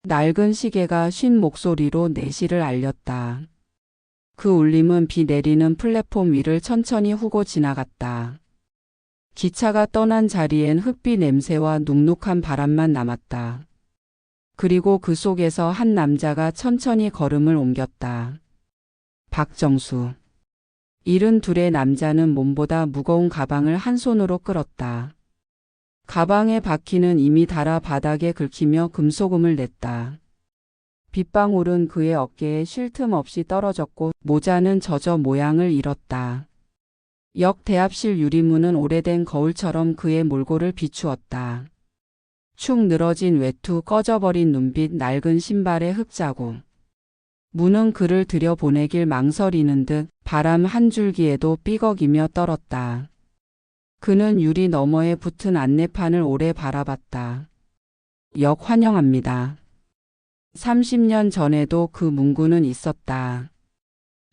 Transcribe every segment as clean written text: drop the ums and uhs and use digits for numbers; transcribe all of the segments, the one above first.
낡은 시계가 쉰 목소리로 내실을 알렸다. 그 울림은 비 내리는 플랫폼 위를 천천히 후고 지나갔다. 기차가 떠난 자리엔 흙비 냄새와 눅눅한 바람만 남았다. 그리고 그 속에서 한 남자가 천천히 걸음을 옮겼다. 박정수. 72의 남자는 몸보다 무거운 가방을 한 손으로 끌었다. 가방의 바퀴는 이미 닳아 바닥에 긁히며 금소금을 냈다. 빗방울은 그의 어깨에 쉴 틈 없이 떨어졌고 모자는 젖어 모양을 잃었다. 역 대합실 유리문은 오래된 거울처럼 그의 몰골을 비추었다. 축 늘어진 외투, 꺼져버린 눈빛, 낡은 신발의 흙자국. 문은 그를 들여보내길 망설이는 듯 바람 한 줄기에도 삐걱이며 떨었다. 그는 유리 너머에 붙은 안내판을 오래 바라봤다. 역 환영합니다. 30년 전에도 그 문구는 있었다.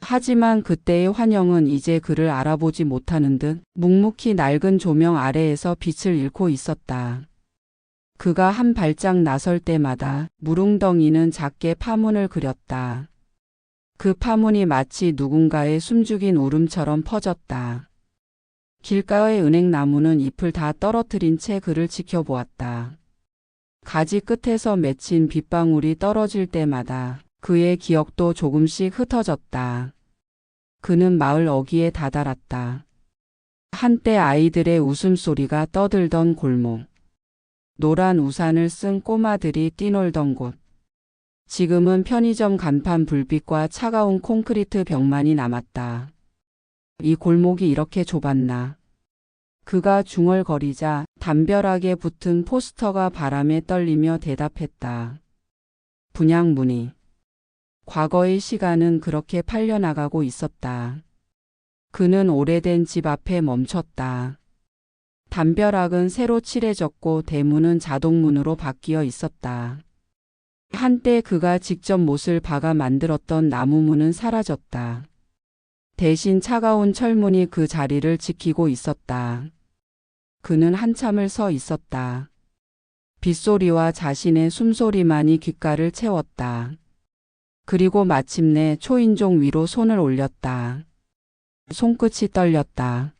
하지만 그때의 환영은 이제 그를 알아보지 못하는 듯 묵묵히 낡은 조명 아래에서 빛을 잃고 있었다. 그가 한 발짝 나설 때마다 무릉덩이는 작게 파문을 그렸다. 그 파문이 마치 누군가의 숨죽인 울음처럼 퍼졌다. 길가의 은행나무는 잎을 다 떨어뜨린 채 그를 지켜보았다. 가지 끝에서 맺힌 빗방울이 떨어질 때마다 그의 기억도 조금씩 흩어졌다. 그는 마을 어귀에 다다랐다. 한때 아이들의 웃음소리가 떠들던 골목. 노란 우산을 쓴 꼬마들이 뛰놀던 곳. 지금은 편의점 간판 불빛과 차가운 콘크리트 벽만이 남았다. 이 골목이 이렇게 좁았나. 그가 중얼거리자 담벼락에 붙은 포스터가 바람에 떨리며 대답했다. 분양문의. 과거의 시간은 그렇게 팔려나가고 있었다. 그는 오래된 집 앞에 멈췄다. 담벼락은 새로 칠해졌고 대문은 자동문으로 바뀌어 있었다. 한때 그가 직접 못을 박아 만들었던 나무문은 사라졌다. 대신 차가운 철문이 그 자리를 지키고 있었다. 그는 한참을 서 있었다. 빗소리와 자신의 숨소리만이 귓가를 채웠다. 그리고 마침내 초인종 위로 손을 올렸다. 손끝이 떨렸다.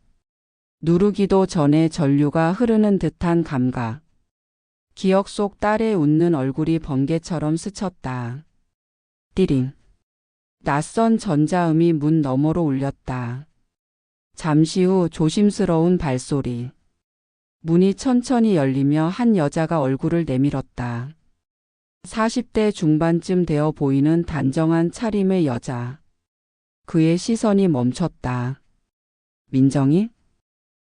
누르기도 전에 전류가 흐르는 듯한 감각. 기억 속 딸의 웃는 얼굴이 번개처럼 스쳤다. 띠링. 낯선 전자음이 문 너머로 울렸다. 잠시 후 조심스러운 발소리. 문이 천천히 열리며 한 여자가 얼굴을 내밀었다. 40대 중반쯤 되어 보이는 단정한 차림의 여자. 그의 시선이 멈췄다. 민정이?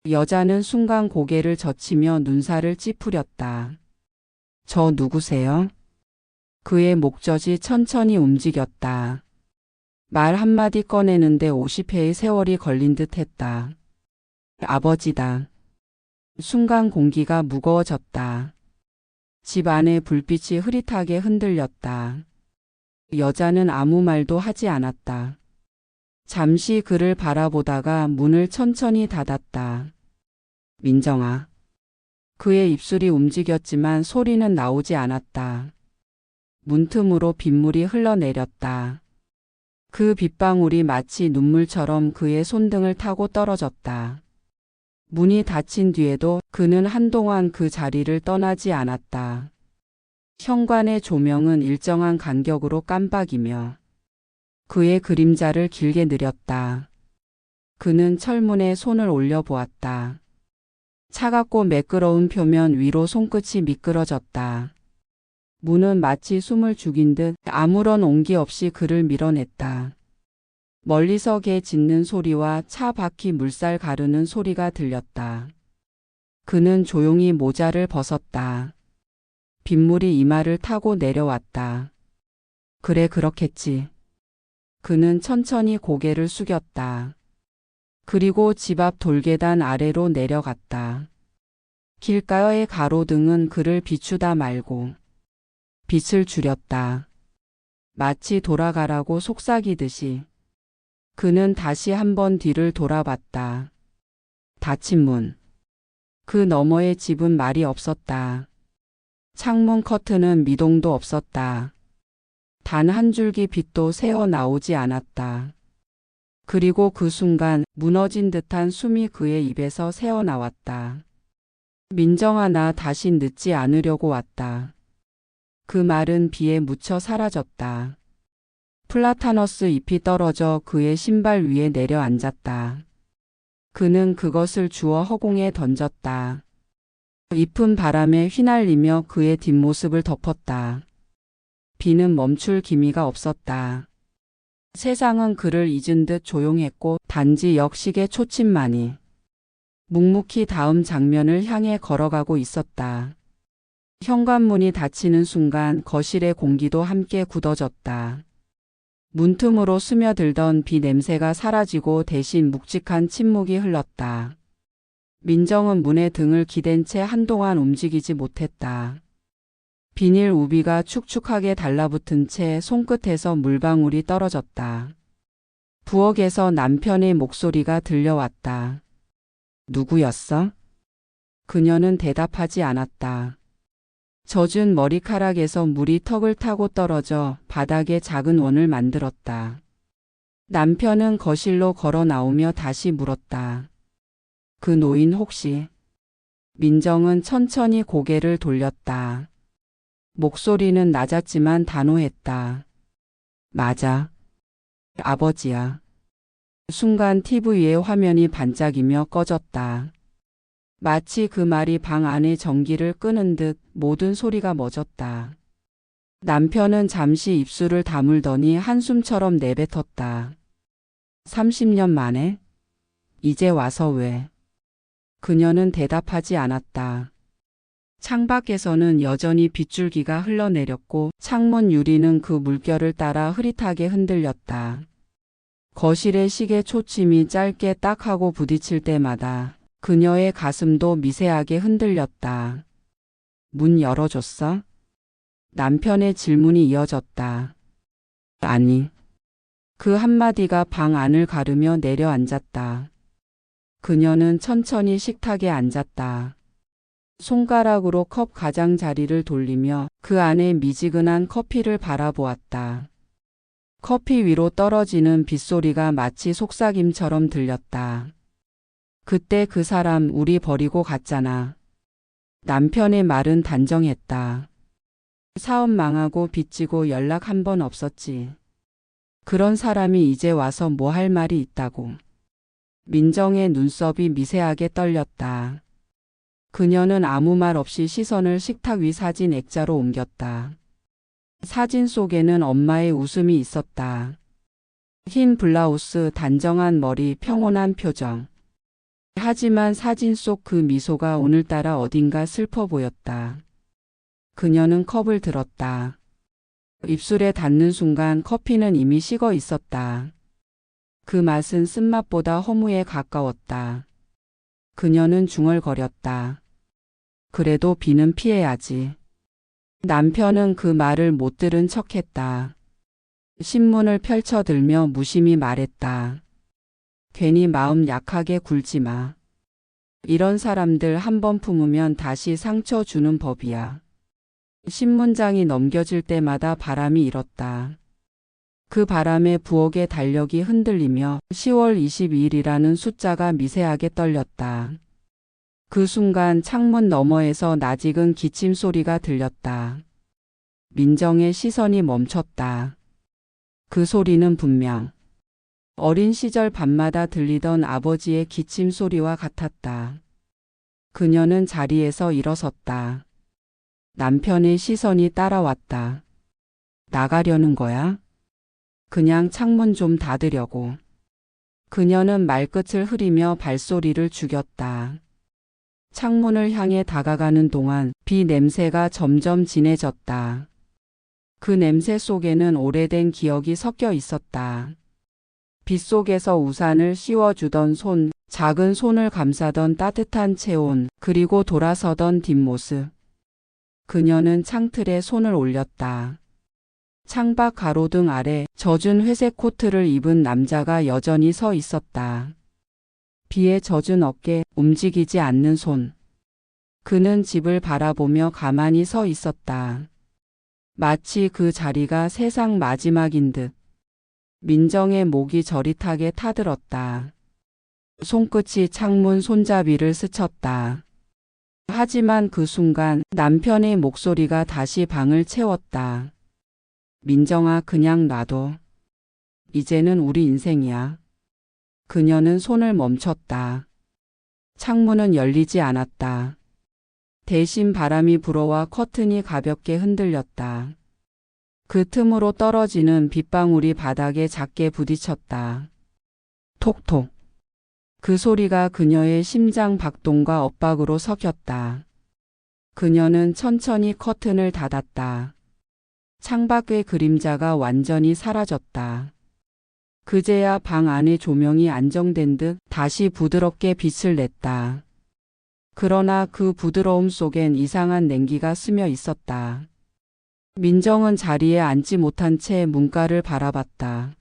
여자는 순간 고개를 젖히며 눈살을 찌푸렸다. 저 누구세요? 그의 목젖이 천천히 움직였다. 말 한마디 꺼내는데 50회의 세월이 걸린 듯 했다. 아버지다. 순간 공기가 무거워졌다. 집 안의 불빛이 흐릿하게 흔들렸다. 여자는 아무 말도 하지 않았다. 잠시 그를 바라보다가 문을 천천히 닫았다. 민정아. 그의 입술이 움직였지만 소리는 나오지 않았다. 문틈으로 빗물이 흘러내렸다. 그 빗방울이 마치 눈물처럼 그의 손등을 타고 떨어졌다. 문이 닫힌 뒤에도 그는 한동안 그 자리를 떠나지 않았다. 현관의 조명은 일정한 간격으로 깜빡이며 그의 그림자를 길게 느렸다. 그는 철문에 손을 올려보았다. 차갑고 매끄러운 표면 위로 손끝이 미끄러졌다. 문은 마치 숨을 죽인 듯 아무런 온기 없이 그를 밀어냈다. 멀리서 개 짖는 소리와 차 바퀴 물살 가르는 소리가 들렸다. 그는 조용히 모자를 벗었다. 빗물이 이마를 타고 내려왔다. 그래, 그렇겠지. 그는 천천히 고개를 숙였다. 그리고 집 앞 돌계단 아래로 내려갔다. 길가의 가로등은 그를 비추다 말고 빛을 줄였다. 마치 돌아가라고 속삭이듯이. 그는 다시 한번 뒤를 돌아봤다. 닫힌 문. 그 너머의 집은 말이 없었다. 창문 커튼은 미동도 없었다. 단 한 줄기 빛도 새어 나오지 않았다. 그리고 그 순간 무너진 듯한 숨이 그의 입에서 새어 나왔다. 민정아, 나 다시 늦지 않으려고 왔다. 그 말은 비에 묻혀 사라졌다. 플라타너스 잎이 떨어져 그의 신발 위에 내려앉았다. 그는 그것을 주워 허공에 던졌다. 잎은 바람에 휘날리며 그의 뒷모습을 덮었다. 비는 멈출 기미가 없었다. 세상은 그를 잊은 듯 조용했고 단지 역식의 초침만이 묵묵히 다음 장면을 향해 걸어가고 있었다. 현관문이 닫히는 순간 거실의 공기도 함께 굳어졌다. 문틈으로 스며들던 비 냄새가 사라지고 대신 묵직한 침묵이 흘렀다. 민정은 문에 등을 기댄 채 한동안 움직이지 못했다. 비닐 우비가 축축하게 달라붙은 채 손끝에서 물방울이 떨어졌다. 부엌에서 남편의 목소리가 들려왔다. 누구였어? 그녀는 대답하지 않았다. 젖은 머리카락에서 물이 턱을 타고 떨어져 바닥에 작은 원을 만들었다. 남편은 거실로 걸어 나오며 다시 물었다. 그 노인 혹시? 민정은 천천히 고개를 돌렸다. 목소리는 낮았지만 단호했다. 맞아. 아버지야. 순간 TV의 화면이 반짝이며 꺼졌다. 마치 그 말이 방 안의 전기를 끄는 듯 모든 소리가 멎었다. 남편은 잠시 입술을 다물더니 한숨처럼 내뱉었다. 30년 만에? 이제 와서 왜? 그녀는 대답하지 않았다. 창밖에서는 여전히 빗줄기가 흘러내렸고 창문 유리는 그 물결을 따라 흐릿하게 흔들렸다. 거실의 시계 초침이 짧게 딱 하고 부딪힐 때마다 그녀의 가슴도 미세하게 흔들렸다. 문 열어줬어? 남편의 질문이 이어졌다. 아니. 그 한마디가 방 안을 가르며 내려앉았다. 그녀는 천천히 식탁에 앉았다. 손가락으로 컵 가장자리를 돌리며 그 안에 미지근한 커피를 바라보았다. 커피 위로 떨어지는 빗소리가 마치 속삭임처럼 들렸다. 그때 그 사람 우리 버리고 갔잖아. 남편의 말은 단정했다. 사업 망하고 빚지고 연락 한 번 없었지. 그런 사람이 이제 와서 뭐 할 말이 있다고. 민정의 눈썹이 미세하게 떨렸다. 그녀는 아무 말 없이 시선을 식탁 위 사진 액자로 옮겼다. 사진 속에는 엄마의 웃음이 있었다. 흰 블라우스, 단정한 머리, 평온한 표정. 하지만 사진 속 그 미소가 오늘따라 어딘가 슬퍼 보였다. 그녀는 컵을 들었다. 입술에 닿는 순간 커피는 이미 식어 있었다. 그 맛은 쓴맛보다 허무에 가까웠다. 그녀는 중얼거렸다. 그래도 비는 피해야지. 남편은 그 말을 못 들은 척했다. 신문을 펼쳐들며 무심히 말했다. 괜히 마음 약하게 굴지 마. 이런 사람들 한 번 품으면 다시 상처 주는 법이야. 신문장이 넘겨질 때마다 바람이 일었다. 그 바람에 부엌의 달력이 흔들리며 10월 22일이라는 숫자가 미세하게 떨렸다. 그 순간 창문 너머에서 낯익은 기침 소리가 들렸다. 민정의 시선이 멈췄다. 그 소리는 분명 어린 시절 밤마다 들리던 아버지의 기침 소리와 같았다. 그녀는 자리에서 일어섰다. 남편의 시선이 따라왔다. 나가려는 거야? 그냥 창문 좀 닫으려고. 그녀는 말끝을 흐리며 발소리를 죽였다. 창문을 향해 다가가는 동안 비 냄새가 점점 진해졌다. 그 냄새 속에는 오래된 기억이 섞여 있었다. 빗속에서 우산을 씌워주던 손, 작은 손을 감싸던 따뜻한 체온, 그리고 돌아서던 뒷모습. 그녀는 창틀에 손을 올렸다. 창밖 가로등 아래 젖은 회색 코트를 입은 남자가 여전히 서 있었다. 비에 젖은 어깨, 움직이지 않는 손. 그는 집을 바라보며 가만히 서 있었다. 마치 그 자리가 세상 마지막인 듯. 민정의 목이 저릿하게 타들었다. 손끝이 창문 손잡이를 스쳤다. 하지만 그 순간 남편의 목소리가 다시 방을 채웠다. 민정아, 그냥 놔둬. 이제는 우리 인생이야. 그녀는 손을 멈췄다. 창문은 열리지 않았다. 대신 바람이 불어와 커튼이 가볍게 흔들렸다. 그 틈으로 떨어지는 빗방울이 바닥에 작게 부딪혔다. 톡톡. 그 소리가 그녀의 심장 박동과 엇박으로 섞였다. 그녀는 천천히 커튼을 닫았다. 창밖의 그림자가 완전히 사라졌다. 그제야 방 안의 조명이 안정된 듯 다시 부드럽게 빛을 냈다. 그러나 그 부드러움 속엔 이상한 냉기가 스며 있었다. 민정은 자리에 앉지 못한 채 문가를 바라봤다.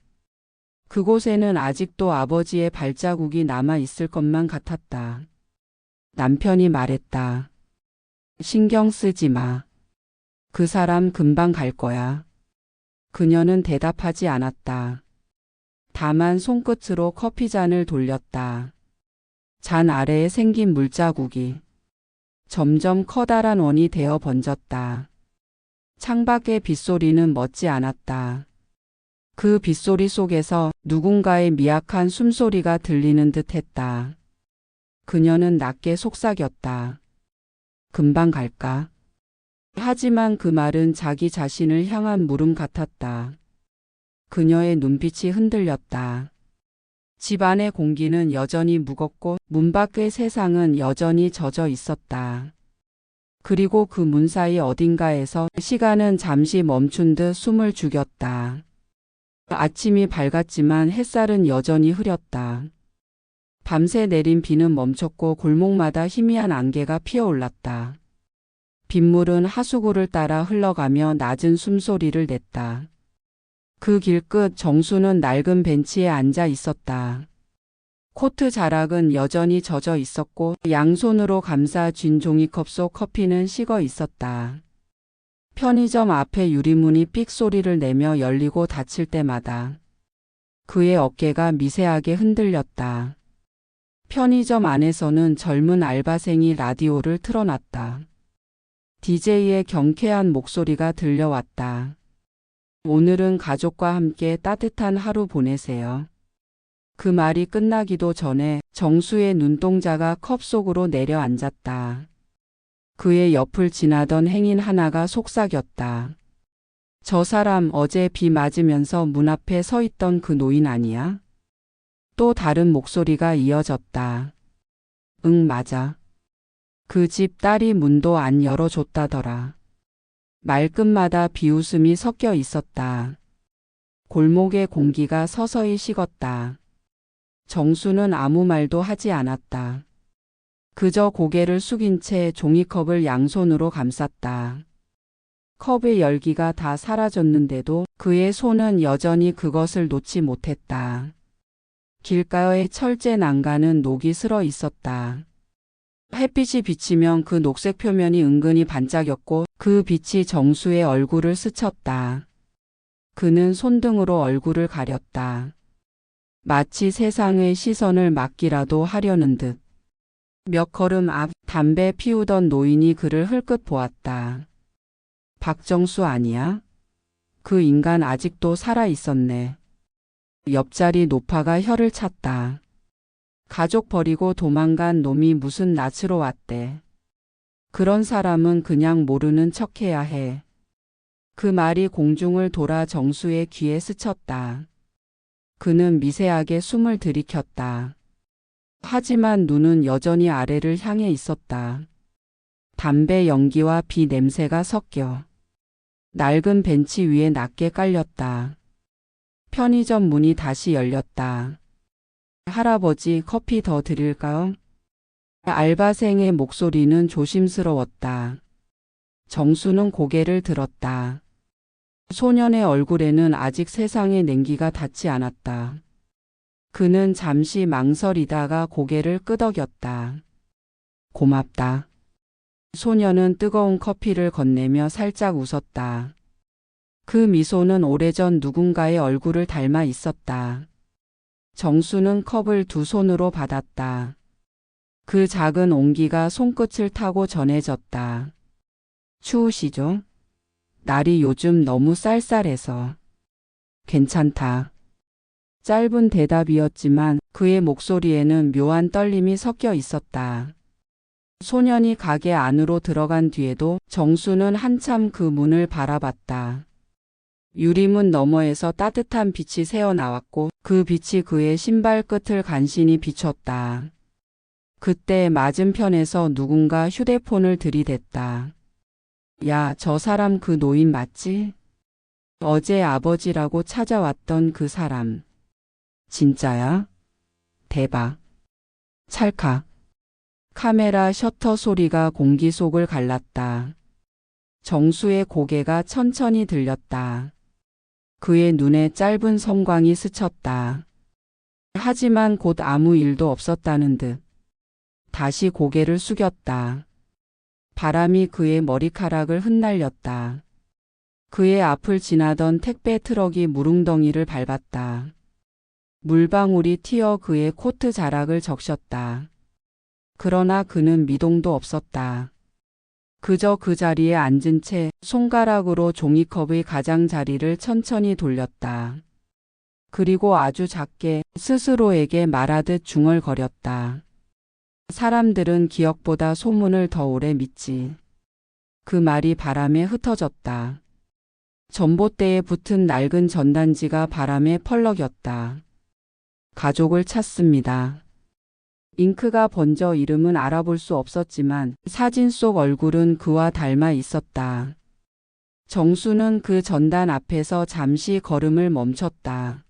그곳에는 아직도 아버지의 발자국이 남아 있을 것만 같았다. 남편이 말했다. 신경 쓰지 마. 그 사람 금방 갈 거야. 그녀는 대답하지 않았다. 다만 손끝으로 커피잔을 돌렸다. 잔 아래에 생긴 물자국이 점점 커다란 원이 되어 번졌다. 창밖의 빗소리는 멎지 않았다. 그 빗소리 속에서 누군가의 미약한 숨소리가 들리는 듯 했다. 그녀는 낮게 속삭였다. 금방 갈까? 하지만 그 말은 자기 자신을 향한 물음 같았다. 그녀의 눈빛이 흔들렸다. 집 안의 공기는 여전히 무겁고 문 밖의 세상은 여전히 젖어 있었다. 그리고 그 문 사이 어딘가에서 시간은 잠시 멈춘 듯 숨을 죽였다. 아침이 밝았지만 햇살은 여전히 흐렸다. 밤새 내린 비는 멈췄고 골목마다 희미한 안개가 피어올랐다. 빗물은 하수구를 따라 흘러가며 낮은 숨소리를 냈다. 그 길 끝 정수는 낡은 벤치에 앉아 있었다. 코트 자락은 여전히 젖어 있었고 양손으로 감싸 쥔 종이컵 속 커피는 식어 있었다. 편의점 앞에 유리문이 삑 소리를 내며 열리고 닫힐 때마다 그의 어깨가 미세하게 흔들렸다. 편의점 안에서는 젊은 알바생이 라디오를 틀어놨다. DJ의 경쾌한 목소리가 들려왔다. 오늘은 가족과 함께 따뜻한 하루 보내세요. 그 말이 끝나기도 전에 정수의 눈동자가 컵 속으로 내려앉았다. 그의 옆을 지나던 행인 하나가 속삭였다. 저 사람 어제 비 맞으면서 문 앞에 서 있던 그 노인 아니야? 또 다른 목소리가 이어졌다. 응, 맞아. 그 집 딸이 문도 안 열어줬다더라. 말끝마다 비웃음이 섞여 있었다. 골목의 공기가 서서히 식었다. 정수는 아무 말도 하지 않았다. 그저 고개를 숙인 채 종이컵을 양손으로 감쌌다. 컵의 열기가 다 사라졌는데도 그의 손은 여전히 그것을 놓지 못했다. 길가의 철제 난간은 녹이 슬어 있었다. 햇빛이 비치면 그 녹색 표면이 은근히 반짝였고 그 빛이 정수의 얼굴을 스쳤다. 그는 손등으로 얼굴을 가렸다. 마치 세상의 시선을 막기라도 하려는 듯. 몇 걸음 앞 담배 피우던 노인이 그를 흘끗 보았다. 박정수 아니야? 그 인간 아직도 살아 있었네. 옆자리 노파가 혀를 찼다. 가족 버리고 도망간 놈이 무슨 낯으로 왔대. 그런 사람은 그냥 모르는 척해야 해. 그 말이 공중을 돌아 정수의 귀에 스쳤다. 그는 미세하게 숨을 들이켰다. 하지만 눈은 여전히 아래를 향해 있었다. 담배 연기와 비 냄새가 섞여 낡은 벤치 위에 낮게 깔렸다. 편의점 문이 다시 열렸다. 할아버지, 커피 더 드릴까요? 알바생의 목소리는 조심스러웠다. 정수는 고개를 들었다. 소년의 얼굴에는 아직 세상의 냉기가 닿지 않았다. 그는 잠시 망설이다가 고개를 끄덕였다. 고맙다. 소녀는 뜨거운 커피를 건네며 살짝 웃었다. 그 미소는 오래전 누군가의 얼굴을 닮아 있었다. 정수는 컵을 두 손으로 받았다. 그 작은 온기가 손끝을 타고 전해졌다. 추우시죠? 날이 요즘 너무 쌀쌀해서. 괜찮다. 짧은 대답이었지만 그의 목소리에는 묘한 떨림이 섞여 있었다. 소년이 가게 안으로 들어간 뒤에도 정수는 한참 그 문을 바라봤다. 유리문 너머에서 따뜻한 빛이 새어나왔고 그 빛이 그의 신발 끝을 간신히 비췄다. 그때 맞은편에서 누군가 휴대폰을 들이댔다. 야, 저 사람 그 노인 맞지? 어제 아버지라고 찾아왔던 그 사람. 진짜야? 대박. 찰칵. 카메라 셔터 소리가 공기 속을 갈랐다. 정수의 고개가 천천히 들렸다. 그의 눈에 짧은 섬광이 스쳤다. 하지만 곧 아무 일도 없었다는 듯 다시 고개를 숙였다. 바람이 그의 머리카락을 흩날렸다. 그의 앞을 지나던 택배 트럭이 무릉덩이를 밟았다. 물방울이 튀어 그의 코트 자락을 적셨다. 그러나 그는 미동도 없었다. 그저 그 자리에 앉은 채 손가락으로 종이컵의 가장자리를 천천히 돌렸다. 그리고 아주 작게 스스로에게 말하듯 중얼거렸다. 사람들은 기억보다 소문을 더 오래 믿지. 그 말이 바람에 흩어졌다. 전봇대에 붙은 낡은 전단지가 바람에 펄럭였다. 가족을 찾습니다. 잉크가 번져 이름은 알아볼 수 없었지만 사진 속 얼굴은 그와 닮아 있었다. 정수는 그 전단 앞에서 잠시 걸음을 멈췄다.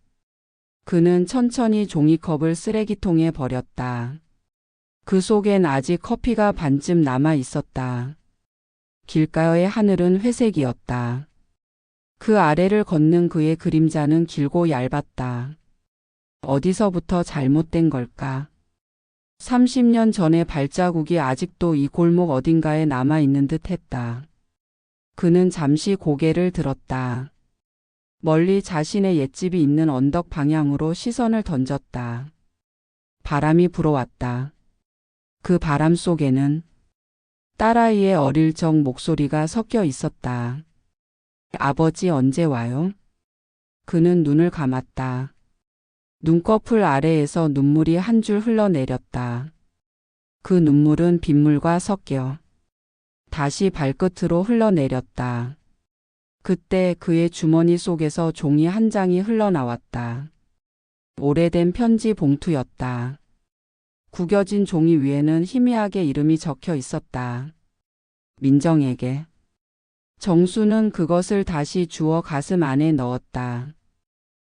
그는 천천히 종이컵을 쓰레기통에 버렸다. 그 속엔 아직 커피가 반쯤 남아 있었다. 길가의 하늘은 회색이었다. 그 아래를 걷는 그의 그림자는 길고 얇았다. 어디서부터 잘못된 걸까? 30년 전의 발자국이 아직도 이 골목 어딘가에 남아있는 듯 했다. 그는 잠시 고개를 들었다. 멀리 자신의 옛집이 있는 언덕 방향으로 시선을 던졌다. 바람이 불어왔다. 그 바람 속에는 딸아이의 어릴 적 목소리가 섞여 있었다. 아버지 언제 와요? 그는 눈을 감았다. 눈꺼풀 아래에서 눈물이 한 줄 흘러내렸다. 그 눈물은 빗물과 섞여 다시 발끝으로 흘러내렸다. 그때 그의 주머니 속에서 종이 한 장이 흘러나왔다. 오래된 편지 봉투였다. 구겨진 종이 위에는 희미하게 이름이 적혀 있었다. 민정에게. 정수는 그것을 다시 주워 가슴 안에 넣었다.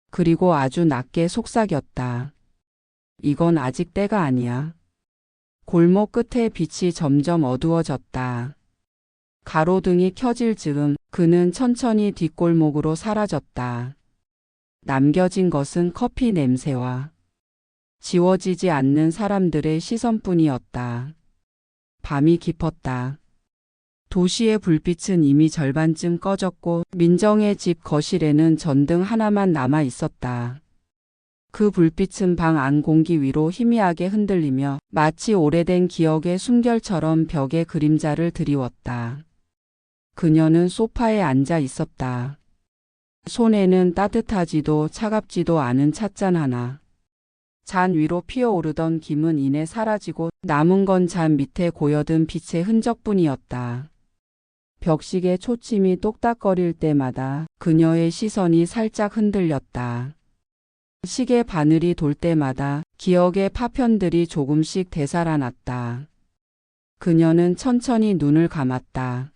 그리고 아주 낮게 속삭였다. 이건 아직 때가 아니야. 골목 끝에 빛이 점점 어두워졌다. 가로등이 켜질 즈음 그는 천천히 뒷골목으로 사라졌다. 남겨진 것은 커피 냄새와 지워지지 않는 사람들의 시선뿐이었다. 밤이 깊었다. 도시의 불빛은 이미 절반쯤 꺼졌고 민정의 집 거실에는 전등 하나만 남아 있었다. 그 불빛은 방 안 공기 위로 희미하게 흔들리며 마치 오래된 기억의 숨결처럼 벽에 그림자를 드리웠다. 그녀는 소파에 앉아 있었다. 손에는 따뜻하지도 차갑지도 않은 찻잔 하나. 잔 위로 피어오르던 김은 이내 사라지고 남은 건 잔 밑에 고여든 빛의 흔적뿐이었다. 벽식의 초침이 똑딱거릴 때마다 그녀의 시선이 살짝 흔들렸다. 시계 바늘이 돌 때마다 기억의 파편들이 조금씩 되살아났다. 그녀는 천천히 눈을 감았다.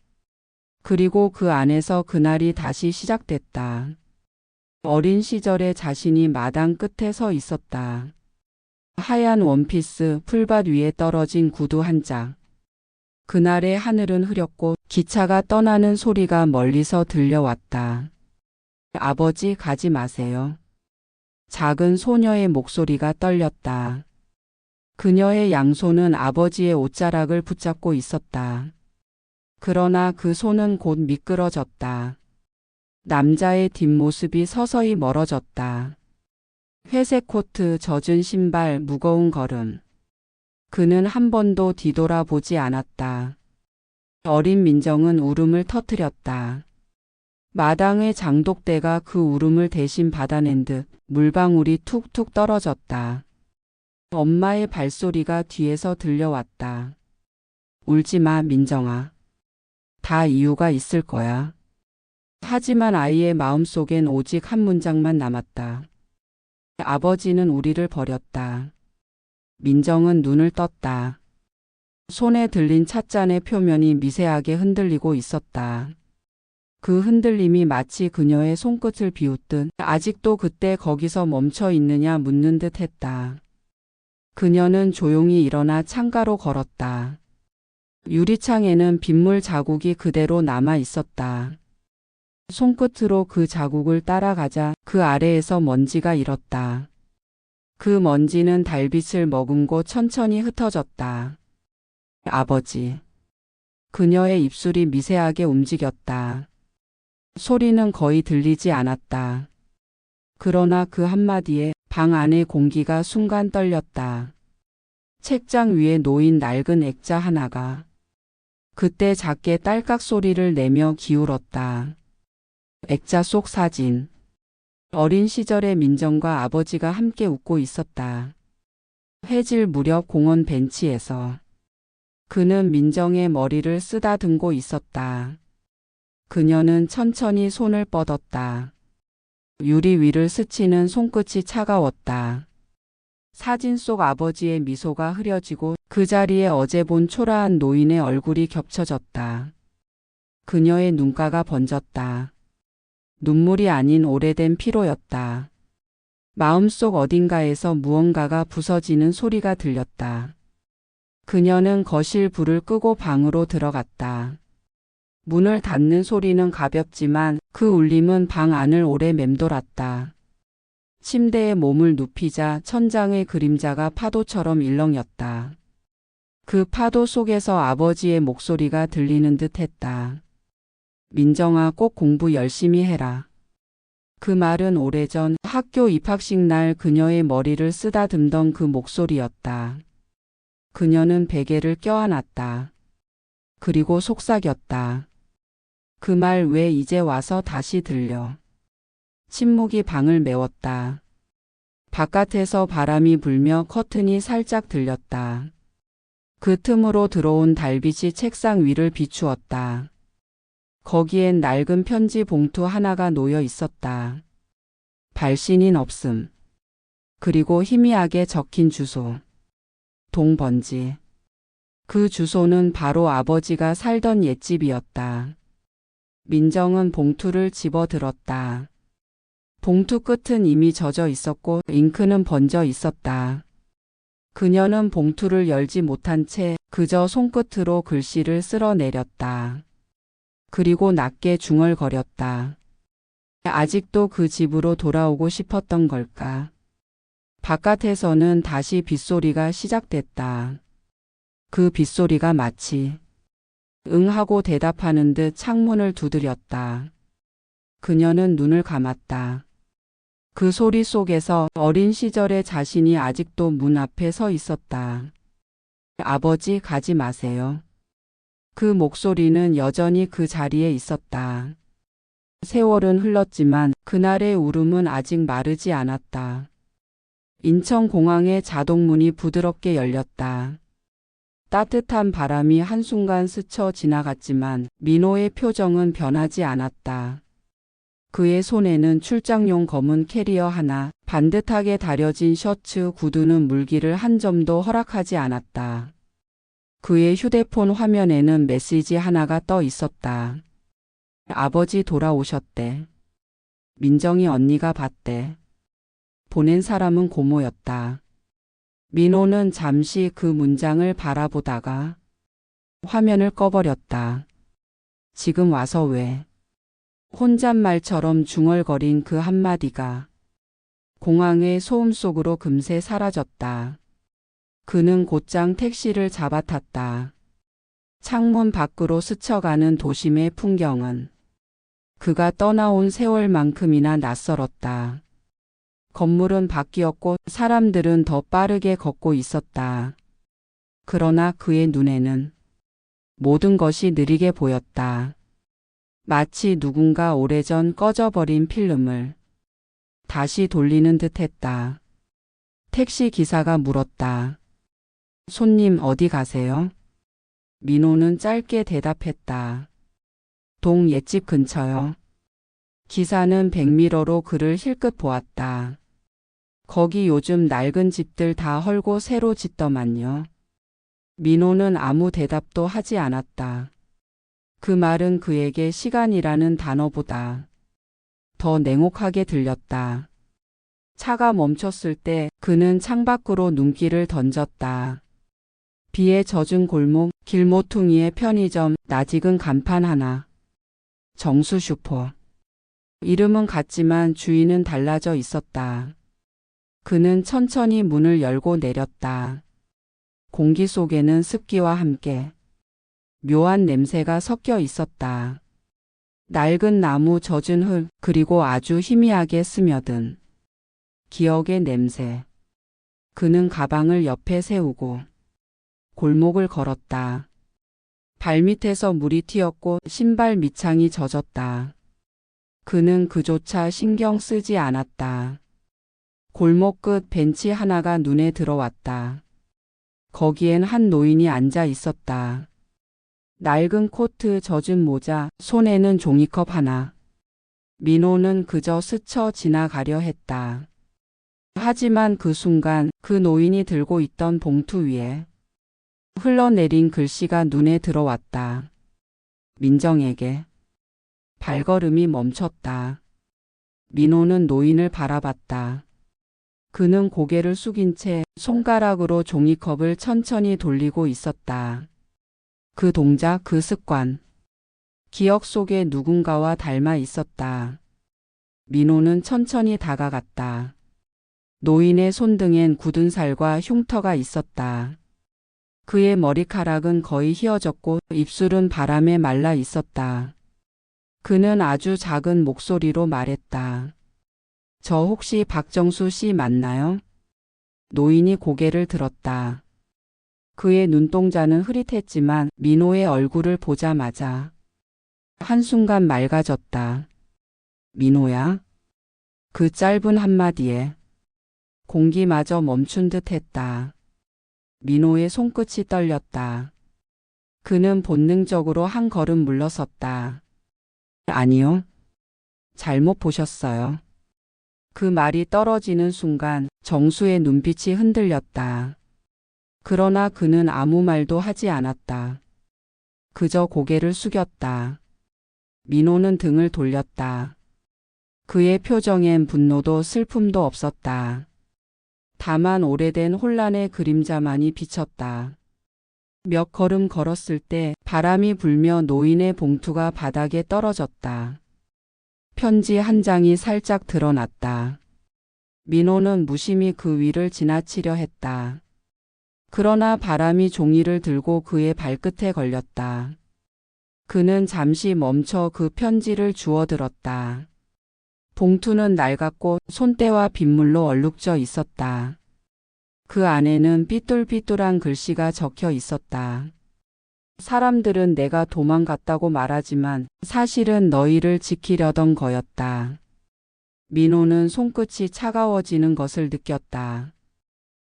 그리고 그 안에서 그날이 다시 시작됐다. 어린 시절의 자신이 마당 끝에 서 있었다. 하얀 원피스, 풀밭 위에 떨어진 구두 한 짝. 그날의 하늘은 흐렸고 기차가 떠나는 소리가 멀리서 들려왔다. 아버지 가지 마세요. 작은 소녀의 목소리가 떨렸다. 그녀의 양손은 아버지의 옷자락을 붙잡고 있었다. 그러나 그 손은 곧 미끄러졌다. 남자의 뒷모습이 서서히 멀어졌다. 회색 코트, 젖은 신발, 무거운 걸음. 그는 한 번도 뒤돌아보지 않았다. 어린 민정은 울음을 터뜨렸다. 마당의 장독대가 그 울음을 대신 받아낸 듯 물방울이 툭툭 떨어졌다. 엄마의 발소리가 뒤에서 들려왔다. 울지 마, 민정아. 다 이유가 있을 거야. 하지만 아이의 마음속엔 오직 한 문장만 남았다. 아버지는 우리를 버렸다. 민정은 눈을 떴다. 손에 들린 찻잔의 표면이 미세하게 흔들리고 있었다. 그 흔들림이 마치 그녀의 손끝을 비웃듯 아직도 그때 거기서 멈춰 있느냐 묻는 듯 했다. 그녀는 조용히 일어나 창가로 걸었다. 유리창에는 빗물 자국이 그대로 남아 있었다. 손끝으로 그 자국을 따라가자 그 아래에서 먼지가 일었다. 그 먼지는 달빛을 머금고 천천히 흩어졌다. 아버지. 그녀의 입술이 미세하게 움직였다. 소리는 거의 들리지 않았다. 그러나 그 한마디에 방 안의 공기가 순간 떨렸다. 책장 위에 놓인 낡은 액자 하나가 그때 작게 딸깍 소리를 내며 기울었다. 액자 속 사진. 어린 시절의 민정과 아버지가 함께 웃고 있었다. 해질 무렵 공원 벤치에서. 그는 민정의 머리를 쓰다듬고 있었다. 그녀는 천천히 손을 뻗었다. 유리 위를 스치는 손끝이 차가웠다. 사진 속 아버지의 미소가 흐려지고 그 자리에 어제 본 초라한 노인의 얼굴이 겹쳐졌다. 그녀의 눈가가 번졌다. 눈물이 아닌 오래된 피로였다. 마음속 어딘가에서 무언가가 부서지는 소리가 들렸다. 그녀는 거실 불을 끄고 방으로 들어갔다. 문을 닫는 소리는 가볍지만 그 울림은 방 안을 오래 맴돌았다. 침대에 몸을 눕히자 천장의 그림자가 파도처럼 일렁였다. 그 파도 속에서 아버지의 목소리가 들리는 듯 했다. 민정아, 꼭 공부 열심히 해라. 그 말은 오래전 학교 입학식 날 그녀의 머리를 쓰다듬던 그 목소리였다. 그녀는 베개를 껴안았다. 그리고 속삭였다. 그 말 왜 이제 와서 다시 들려. 침묵이 방을 메웠다. 바깥에서 바람이 불며 커튼이 살짝 들렸다. 그 틈으로 들어온 달빛이 책상 위를 비추었다. 거기엔 낡은 편지 봉투 하나가 놓여 있었다. 발신인 없음. 그리고 희미하게 적힌 주소. 동번지. 그 주소는 바로 아버지가 살던 옛집이었다. 민정은 봉투를 집어들었다. 봉투 끝은 이미 젖어 있었고 잉크는 번져 있었다. 그녀는 봉투를 열지 못한 채 그저 손끝으로 글씨를 쓸어내렸다. 그리고 낮게 중얼거렸다. 아직도 그 집으로 돌아오고 싶었던 걸까? 바깥에서는 다시 빗소리가 시작됐다. 그 빗소리가 마치 응 하고 대답하는 듯 창문을 두드렸다. 그녀는 눈을 감았다. 그 소리 속에서 어린 시절의 자신이 아직도 문 앞에 서 있었다. 아버지, 가지 마세요. 그 목소리는 여전히 그 자리에 있었다. 세월은 흘렀지만 그날의 울음은 아직 마르지 않았다. 인천공항의 자동문이 부드럽게 열렸다. 따뜻한 바람이 한순간 스쳐 지나갔지만 민호의 표정은 변하지 않았다. 그의 손에는 출장용 검은 캐리어 하나, 반듯하게 다려진 셔츠 구두는 물기를 한 점도 허락하지 않았다. 그의 휴대폰 화면에는 메시지 하나가 떠 있었다. 아버지 돌아오셨대. 민정이 언니가 봤대. 보낸 사람은 고모였다. 민호는 잠시 그 문장을 바라보다가 화면을 꺼버렸다. 지금 와서 왜? 혼잣말처럼 중얼거린 그 한마디가 공항의 소음 속으로 금세 사라졌다. 그는 곧장 택시를 잡아탔다. 창문 밖으로 스쳐가는 도심의 풍경은 그가 떠나온 세월만큼이나 낯설었다. 건물은 바뀌었고 사람들은 더 빠르게 걷고 있었다. 그러나 그의 눈에는 모든 것이 느리게 보였다. 마치 누군가 오래전 꺼져버린 필름을 다시 돌리는 듯했다. 택시 기사가 물었다. 손님 어디 가세요? 민호는 짧게 대답했다. 동 옛집 근처요. 기사는 백미러로 그를 힐끗 보았다. 거기 요즘 낡은 집들 다 헐고 새로 짓더만요. 민호는 아무 대답도 하지 않았다. 그 말은 그에게 시간이라는 단어보다 더 냉혹하게 들렸다. 차가 멈췄을 때 그는 창밖으로 눈길을 던졌다. 비에 젖은 골목, 길모퉁이의 편의점, 낯익은 간판 하나. 정수 슈퍼. 이름은 같지만 주인은 달라져 있었다. 그는 천천히 문을 열고 내렸다. 공기 속에는 습기와 함께 묘한 냄새가 섞여 있었다. 낡은 나무, 젖은 흙, 그리고 아주 희미하게 스며든 기억의 냄새. 그는 가방을 옆에 세우고 골목을 걸었다. 발밑에서 물이 튀었고 신발 밑창이 젖었다. 그는 그조차 신경 쓰지 않았다. 골목 끝 벤치 하나가 눈에 들어왔다. 거기엔 한 노인이 앉아 있었다. 낡은 코트, 젖은 모자, 손에는 종이컵 하나. 민호는 그저 스쳐 지나가려 했다. 하지만 그 순간 그 노인이 들고 있던 봉투 위에 흘러내린 글씨가 눈에 들어왔다. 민정에게. 발걸음이 멈췄다. 민호는 노인을 바라봤다. 그는 고개를 숙인 채 손가락으로 종이컵을 천천히 돌리고 있었다. 그 동작, 그 습관. 기억 속에 누군가와 닮아 있었다. 민호는 천천히 다가갔다. 노인의 손등엔 굳은 살과 흉터가 있었다. 그의 머리카락은 거의 휘어졌고 입술은 바람에 말라 있었다. 그는 아주 작은 목소리로 말했다. 저 혹시 박정수 씨 맞나요? 노인이 고개를 들었다. 그의 눈동자는 흐릿했지만 민호의 얼굴을 보자마자 한순간 맑아졌다. 민호야? 그 짧은 한마디에 공기마저 멈춘 듯 했다. 민호의 손끝이 떨렸다. 그는 본능적으로 한 걸음 물러섰다. 아니요. 잘못 보셨어요. 그 말이 떨어지는 순간 정수의 눈빛이 흔들렸다. 그러나 그는 아무 말도 하지 않았다. 그저 고개를 숙였다. 민호는 등을 돌렸다. 그의 표정엔 분노도 슬픔도 없었다. 다만 오래된 혼란의 그림자만이 비쳤다. 몇 걸음 걸었을 때 바람이 불며 노인의 봉투가 바닥에 떨어졌다. 편지 한 장이 살짝 드러났다. 민호는 무심히 그 위를 지나치려 했다. 그러나 바람이 종이를 들고 그의 발끝에 걸렸다. 그는 잠시 멈춰 그 편지를 주워들었다. 봉투는 낡았고 손때와 빗물로 얼룩져 있었다. 그 안에는 삐뚤삐뚤한 글씨가 적혀 있었다. 사람들은 내가 도망갔다고 말하지만 사실은 너희를 지키려던 거였다. 민호는 손끝이 차가워지는 것을 느꼈다.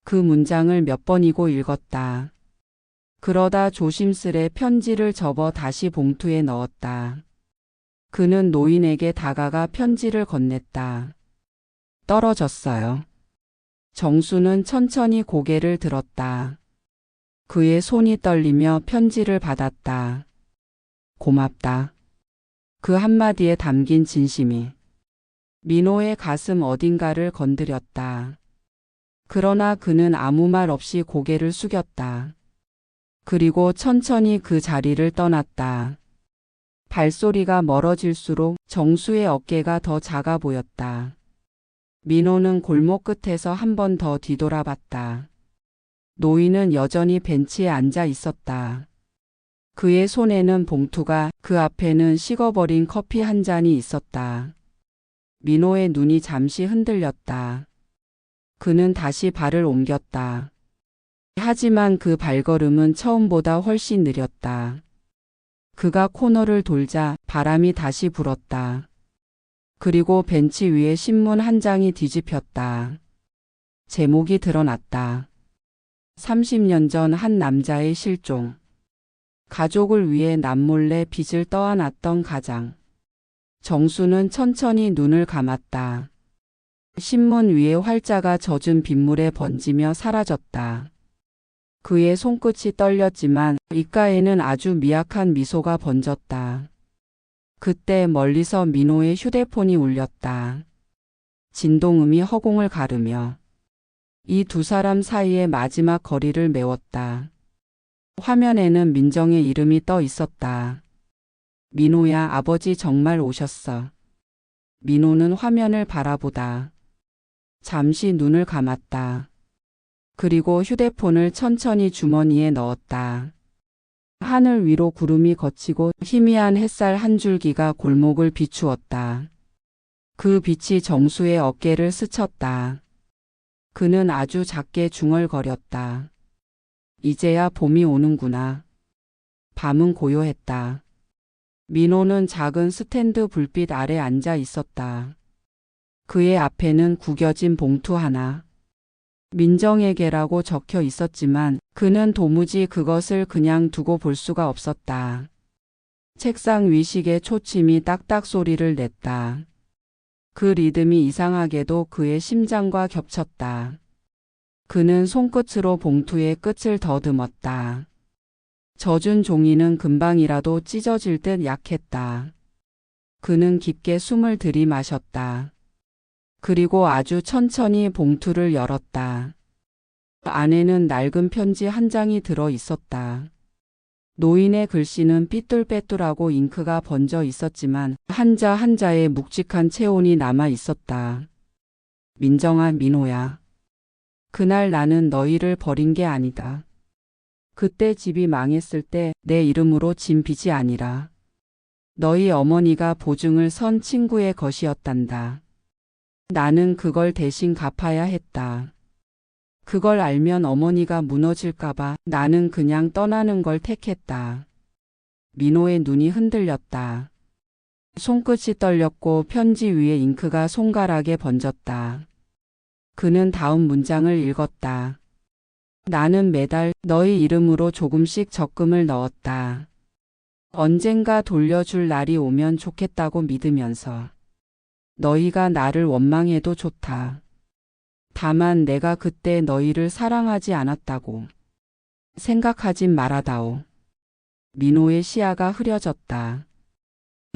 그 문장을 몇 번이고 읽었다. 그러다 조심스레 편지를 접어 다시 봉투에 넣었다. 그는 노인에게 다가가 편지를 건넸다. 떨어졌어요. 정수는 천천히 고개를 들었다. 그의 손이 떨리며 편지를 받았다. 고맙다. 그 한마디에 담긴 진심이 민호의 가슴 어딘가를 건드렸다. 그러나 그는 아무 말 없이 고개를 숙였다. 그리고 천천히 그 자리를 떠났다. 발소리가 멀어질수록 정수의 어깨가 더 작아 보였다. 민호는 골목 끝에서 한 번 더 뒤돌아봤다. 노인은 여전히 벤치에 앉아 있었다. 그의 손에는 봉투가, 그 앞에는 식어버린 커피 한 잔이 있었다. 민호의 눈이 잠시 흔들렸다. 그는 다시 발을 옮겼다. 하지만 그 발걸음은 처음보다 훨씬 느렸다. 그가 코너를 돌자 바람이 다시 불었다. 그리고 벤치 위에 신문 한 장이 뒤집혔다. 제목이 드러났다. 30년 전 한 남자의 실종. 가족을 위해 남몰래 빚을 떠안았던 가장. 정수는 천천히 눈을 감았다. 신문 위에 활자가 젖은 빗물에 번지며 사라졌다. 그의 손끝이 떨렸지만 입가에는 아주 미약한 미소가 번졌다. 그때 멀리서 민호의 휴대폰이 울렸다. 진동음이 허공을 가르며 이 두 사람 사이의 마지막 거리를 메웠다. 화면에는 민정의 이름이 떠 있었다. 민호야, 아버지 정말 오셨어. 민호는 화면을 바라보다 잠시 눈을 감았다. 그리고 휴대폰을 천천히 주머니에 넣었다. 하늘 위로 구름이 걷히고 희미한 햇살 한 줄기가 골목을 비추었다. 그 빛이 정수의 어깨를 스쳤다. 그는 아주 작게 중얼거렸다. 이제야 봄이 오는구나. 밤은 고요했다. 민호는 작은 스탠드 불빛 아래 앉아 있었다. 그의 앞에는 구겨진 봉투 하나. 민정에게라고 적혀 있었지만 그는 도무지 그것을 그냥 두고 볼 수가 없었다. 책상 위 시계 초침이 딱딱 소리를 냈다. 그 리듬이 이상하게도 그의 심장과 겹쳤다. 그는 손끝으로 봉투의 끝을 더듬었다. 젖은 종이는 금방이라도 찢어질 듯 약했다. 그는 깊게 숨을 들이마셨다. 그리고 아주 천천히 봉투를 열었다. 안에는 낡은 편지 한 장이 들어 있었다. 노인의 글씨는 삐뚤빼뚤하고 잉크가 번져 있었지만 한자 한자에 묵직한 체온이 남아 있었다. 민정아, 민호야. 그날 나는 너희를 버린 게 아니다. 그때 집이 망했을 때 내 이름으로 진 빚이 아니라 너희 어머니가 보증을 선 친구의 것이었단다. 나는 그걸 대신 갚아야 했다. 그걸 알면 어머니가 무너질까봐 나는 그냥 떠나는 걸 택했다. 민호의 눈이 흔들렸다. 손끝이 떨렸고 편지 위에 잉크가 손가락에 번졌다. 그는 다음 문장을 읽었다. 나는 매달 너희 이름으로 조금씩 적금을 넣었다. 언젠가 돌려줄 날이 오면 좋겠다고 믿으면서. 너희가 나를 원망해도 좋다. 다만 내가 그때 너희를 사랑하지 않았다고 생각하진 말아다오. 민호의 시야가 흐려졌다.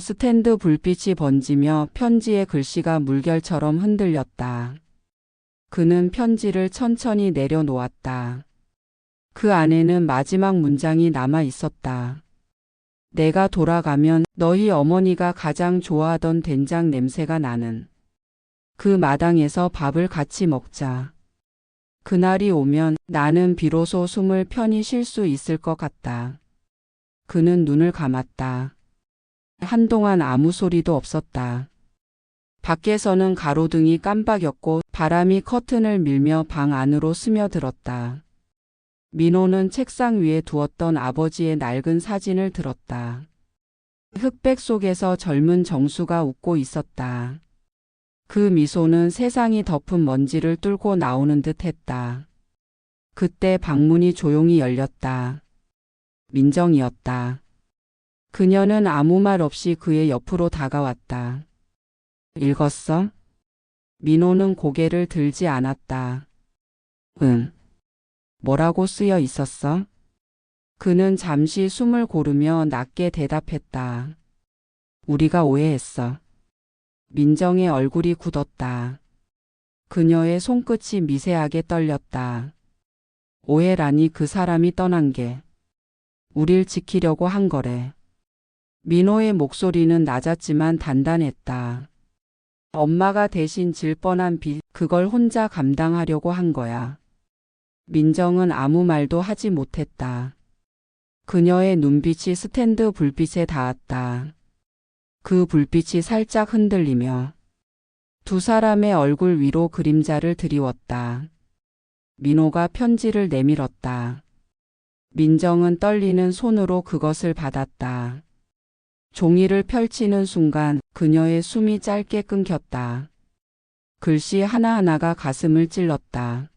스탠드 불빛이 번지며 편지의 글씨가 물결처럼 흔들렸다. 그는 편지를 천천히 내려놓았다. 그 안에는 마지막 문장이 남아 있었다. 내가 돌아가면 너희 어머니가 가장 좋아하던 된장 냄새가 나는 그 마당에서 밥을 같이 먹자. 그날이 오면 나는 비로소 숨을 편히 쉴 수 있을 것 같다. 그는 눈을 감았다. 한동안 아무 소리도 없었다. 밖에서는 가로등이 깜빡였고 바람이 커튼을 밀며 방 안으로 스며들었다. 민호는 책상 위에 두었던 아버지의 낡은 사진을 들었다. 흑백 속에서 젊은 정수가 웃고 있었다. 그 미소는 세상이 덮은 먼지를 뚫고 나오는 듯 했다. 그때 방문이 조용히 열렸다. 민정이었다. 그녀는 아무 말 없이 그의 옆으로 다가왔다. 읽었어? 민호는 고개를 들지 않았다. 응. 뭐라고 쓰여 있었어? 그는 잠시 숨을 고르며 낮게 대답했다. 우리가 오해했어. 민정의 얼굴이 굳었다. 그녀의 손끝이 미세하게 떨렸다. 오해라니 그 사람이 떠난 게 우릴 지키려고 한 거래. 민호의 목소리는 낮았지만 단단했다. 엄마가 대신 질 뻔한 빚, 그걸 혼자 감당하려고 한 거야. 민정은 아무 말도 하지 못했다. 그녀의 눈빛이 스탠드 불빛에 닿았다. 그 불빛이 살짝 흔들리며 두 사람의 얼굴 위로 그림자를 드리웠다. 민호가 편지를 내밀었다. 민정은 떨리는 손으로 그것을 받았다. 종이를 펼치는 순간 그녀의 숨이 짧게 끊겼다. 글씨 하나하나가 가슴을 찔렀다.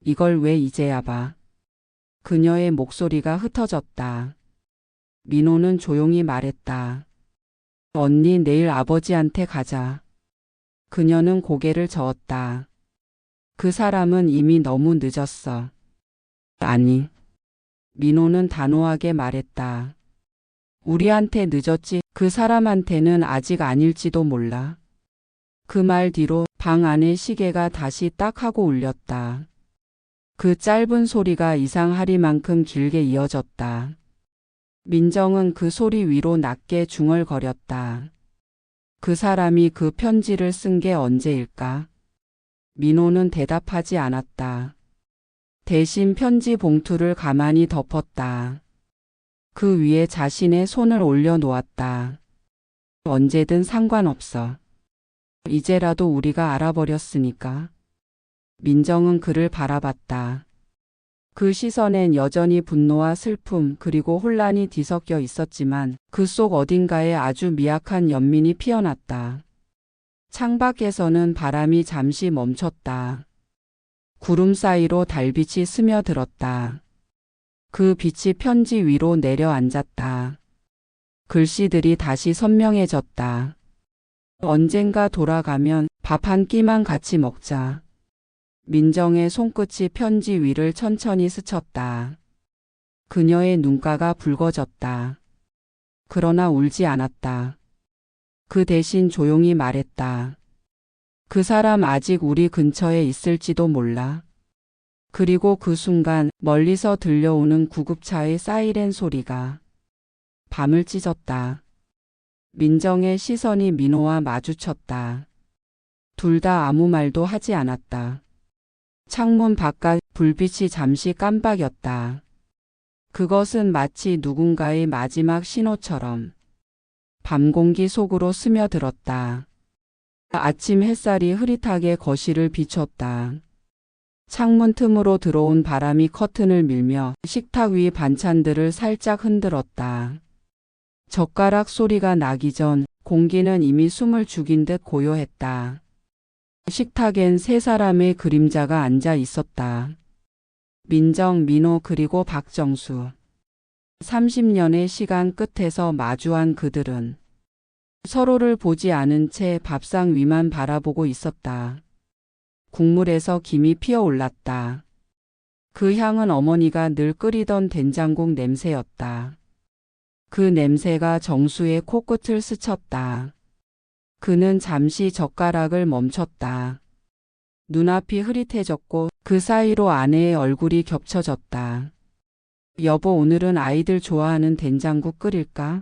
이걸 왜 이제야 봐? 그녀의 목소리가 흩어졌다. 민호는 조용히 말했다. 언니, 내일 아버지한테 가자. 그녀는 고개를 저었다. 그 사람은 이미 너무 늦었어. 아니. 민호는 단호하게 말했다. 우리한테 늦었지, 그 사람한테는 아직 아닐지도 몰라. 그 말 뒤로 방 안의 시계가 다시 딱 하고 울렸다. 그 짧은 소리가 이상하리만큼 길게 이어졌다. 민정은 그 소리 위로 낮게 중얼거렸다. 그 사람이 그 편지를 쓴 게 언제일까? 민호는 대답하지 않았다. 대신 편지 봉투를 가만히 덮었다. 그 위에 자신의 손을 올려놓았다. 언제든 상관없어. 이제라도 우리가 알아버렸으니까. 민정은 그를 바라봤다. 그 시선엔 여전히 분노와 슬픔 그리고 혼란이 뒤섞여 있었지만 그 속 어딘가에 아주 미약한 연민이 피어났다. 창밖에서는 바람이 잠시 멈췄다. 구름 사이로 달빛이 스며들었다. 그 빛이 편지 위로 내려앉았다. 글씨들이 다시 선명해졌다. 언젠가 돌아가면 밥 한 끼만 같이 먹자. 민정의 손끝이 편지 위를 천천히 스쳤다. 그녀의 눈가가 붉어졌다. 그러나 울지 않았다. 그 대신 조용히 말했다. 그 사람 아직 우리 근처에 있을지도 몰라. 그리고 그 순간 멀리서 들려오는 구급차의 사이렌 소리가 밤을 찢었다. 민정의 시선이 민호와 마주쳤다. 둘 다 아무 말도 하지 않았다. 창문 바깥 불빛이 잠시 깜박였다. 그것은 마치 누군가의 마지막 신호처럼 밤 공기 속으로 스며들었다. 아침 햇살이 흐릿하게 거실을 비췄다. 창문 틈으로 들어온 바람이 커튼을 밀며 식탁 위 반찬들을 살짝 흔들었다. 젓가락 소리가 나기 전 공기는 이미 숨을 죽인 듯 고요했다. 식탁엔 세 사람의 그림자가 앉아 있었다. 민정, 민호 그리고 박정수. 30년의 시간 끝에서 마주한 그들은 서로를 보지 않은 채 밥상 위만 바라보고 있었다. 국물에서 김이 피어올랐다. 그 향은 어머니가 늘 끓이던 된장국 냄새였다. 그 냄새가 정수의 코끝을 스쳤다. 그는 잠시 젓가락을 멈췄다. 눈앞이 흐릿해졌고 그 사이로 아내의 얼굴이 겹쳐졌다. 여보, 오늘은 아이들 좋아하는 된장국 끓일까?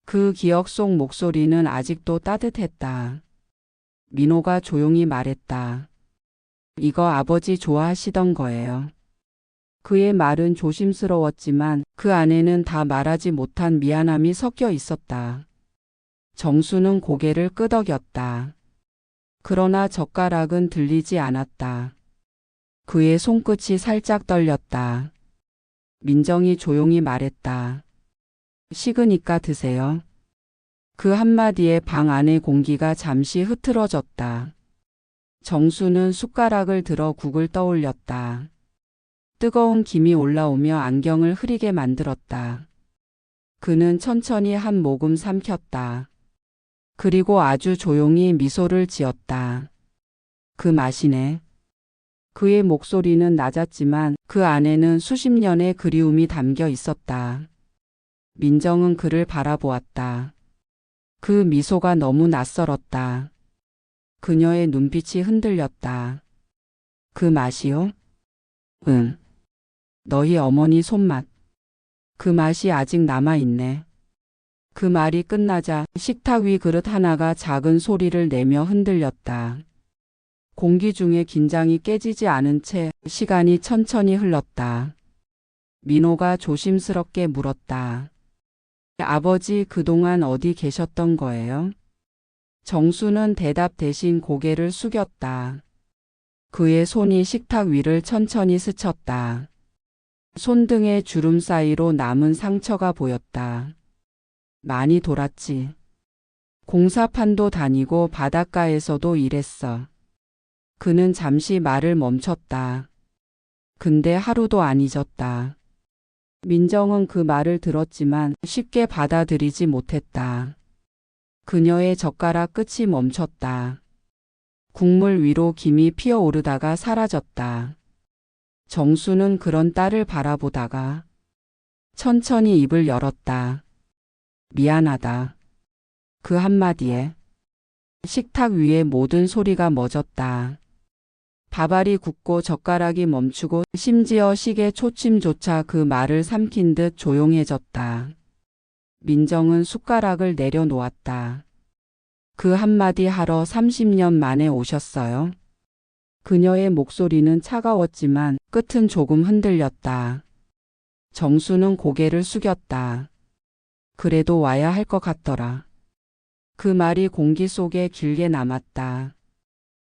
그 기억 속 목소리는 아직도 따뜻했다. 민호가 조용히 말했다. 이거 아버지 좋아하시던 거예요. 그의 말은 조심스러웠지만 그 안에는 다 말하지 못한 미안함이 섞여 있었다. 정수는 고개를 끄덕였다. 그러나 젓가락은 들리지 않았다. 그의 손끝이 살짝 떨렸다. 민정이 조용히 말했다. 식으니까 드세요. 그 한마디에 방 안의 공기가 잠시 흐트러졌다. 정수는 숟가락을 들어 국을 떠올렸다. 뜨거운 김이 올라오며 안경을 흐리게 만들었다. 그는 천천히 한 모금 삼켰다. 그리고 아주 조용히 미소를 지었다. 그 맛이네. 그의 목소리는 낮았지만 그 안에는 수십 년의 그리움이 담겨 있었다. 민정은 그를 바라보았다. 그 미소가 너무 낯설었다. 그녀의 눈빛이 흔들렸다. 그 맛이요? 응. 너희 어머니 손맛. 그 맛이 아직 남아있네. 그 말이 끝나자 식탁 위 그릇 하나가 작은 소리를 내며 흔들렸다. 공기 중에 긴장이 깨지지 않은 채 시간이 천천히 흘렀다. 민호가 조심스럽게 물었다. 아버지 그동안 어디 계셨던 거예요? 정수는 대답 대신 고개를 숙였다. 그의 손이 식탁 위를 천천히 스쳤다. 손등에 주름 사이로 남은 상처가 보였다. 많이 돌았지. 공사판도 다니고 바닷가에서도 일했어. 그는 잠시 말을 멈췄다. 근데 하루도 안 잊었다. 민정은 그 말을 들었지만 쉽게 받아들이지 못했다. 그녀의 젓가락 끝이 멈췄다. 국물 위로 김이 피어오르다가 사라졌다. 정수는 그런 딸을 바라보다가 천천히 입을 열었다. 미안하다. 그 한마디에 식탁 위에 모든 소리가 멎었다. 밥알이 굳고 젓가락이 멈추고 심지어 시계 초침조차 그 말을 삼킨 듯 조용해졌다. 민정은 숟가락을 내려놓았다. 그 한마디 하러 30년 만에 오셨어요? 그녀의 목소리는 차가웠지만 끝은 조금 흔들렸다. 정수는 고개를 숙였다. 그래도 와야 할 것 같더라. 그 말이 공기 속에 길게 남았다.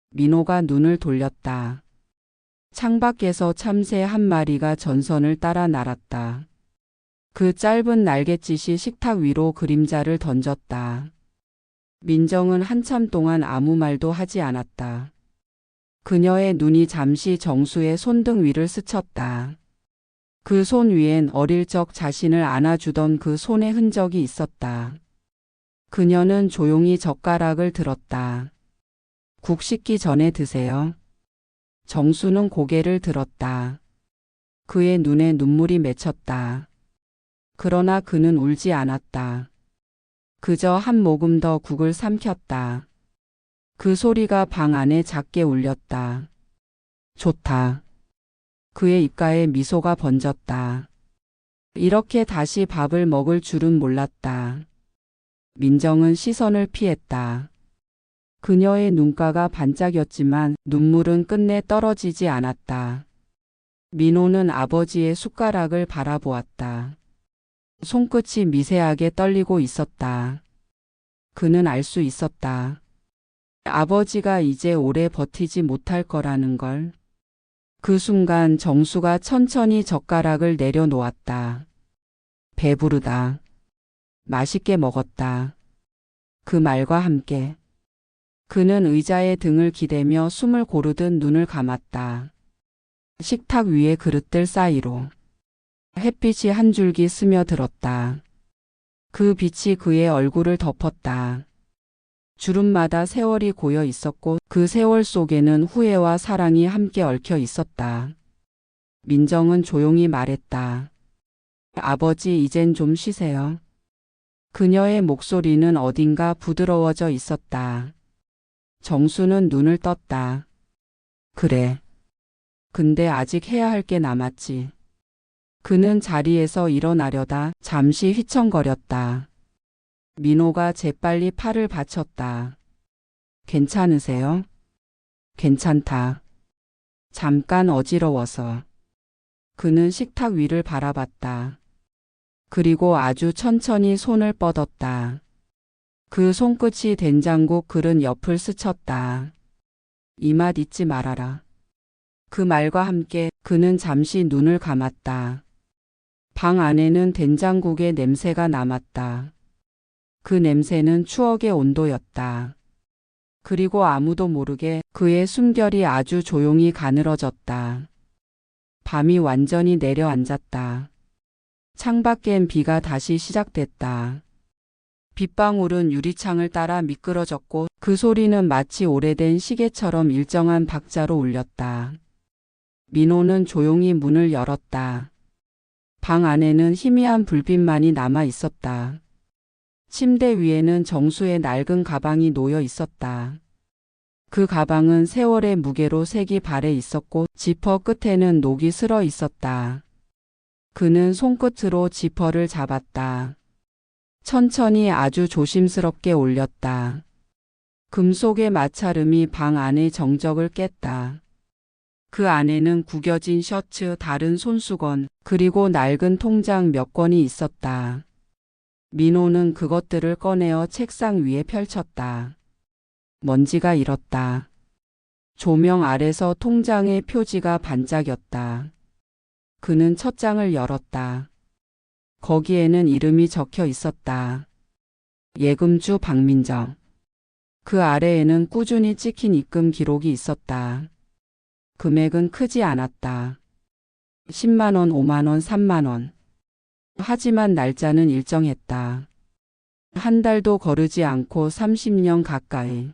민호가 눈을 돌렸다. 창밖에서 참새 한 마리가 전선을 따라 날았다. 그 짧은 날갯짓이 식탁 위로 그림자를 던졌다. 민정은 한참 동안 아무 말도 하지 않았다. 그녀의 눈이 잠시 정수의 손등 위를 스쳤다. 그 손 위엔 어릴 적 자신을 안아주던 그 손의 흔적이 있었다. 그녀는 조용히 젓가락을 들었다. 국 식기 전에 드세요. 정수는 고개를 들었다. 그의 눈에 눈물이 맺혔다. 그러나 그는 울지 않았다. 그저 한 모금 더 국을 삼켰다. 그 소리가 방 안에 작게 울렸다. 좋다. 그의 입가에 미소가 번졌다. 이렇게 다시 밥을 먹을 줄은 몰랐다. 민정은 시선을 피했다. 그녀의 눈가가 반짝였지만 눈물은 끝내 떨어지지 않았다. 민호는 아버지의 숟가락을 바라보았다. 손끝이 미세하게 떨리고 있었다. 그는 알 수 있었다. 아버지가 이제 오래 버티지 못할 거라는 걸. 그 순간 정수가 천천히 젓가락을 내려놓았다. 배부르다. 맛있게 먹었다. 그 말과 함께 그는 의자에 등을 기대며 숨을 고르듯 눈을 감았다. 식탁 위의 그릇들 사이로 햇빛이 한 줄기 스며들었다. 그 빛이 그의 얼굴을 덮었다. 주름마다 세월이 고여 있었고 그 세월 속에는 후회와 사랑이 함께 얽혀 있었다. 민정은 조용히 말했다. 아버지 이젠 좀 쉬세요. 그녀의 목소리는 어딘가 부드러워져 있었다. 정수는 눈을 떴다. 그래. 근데 아직 해야 할 게 남았지. 그는 자리에서 일어나려다 잠시 휘청거렸다. 민호가 재빨리 팔을 받쳤다. 괜찮으세요? 괜찮다. 잠깐 어지러워서. 그는 식탁 위를 바라봤다. 그리고 아주 천천히 손을 뻗었다. 그 손끝이 된장국 그릇 옆을 스쳤다. 이 맛 잊지 말아라. 그 말과 함께 그는 잠시 눈을 감았다. 방 안에는 된장국의 냄새가 남았다. 그 냄새는 추억의 온도였다. 그리고 아무도 모르게 그의 숨결이 아주 조용히 가늘어졌다. 밤이 완전히 내려앉았다. 창밖엔 비가 다시 시작됐다. 빗방울은 유리창을 따라 미끄러졌고 그 소리는 마치 오래된 시계처럼 일정한 박자로 울렸다. 민호는 조용히 문을 열었다. 방 안에는 희미한 불빛만이 남아 있었다. 침대 위에는 정수의 낡은 가방이 놓여 있었다. 그 가방은 세월의 무게로 색이 발해 있었고 지퍼 끝에는 녹이 슬어 있었다. 그는 손끝으로 지퍼를 잡았다. 천천히 아주 조심스럽게 올렸다. 금속의 마찰음이 방 안의 정적을 깼다. 그 안에는 구겨진 셔츠, 다른 손수건, 그리고 낡은 통장 몇 권이 있었다. 민호는 그것들을 꺼내어 책상 위에 펼쳤다. 먼지가 일었다. 조명 아래서 통장의 표지가 반짝였다. 그는 첫 장을 열었다. 거기에는 이름이 적혀 있었다. 예금주 박민정. 그 아래에는 꾸준히 찍힌 입금 기록이 있었다. 금액은 크지 않았다. 10만 원, 5만 원, 3만 원. 하지만 날짜는 일정했다. 한 달도 거르지 않고 30년 가까이.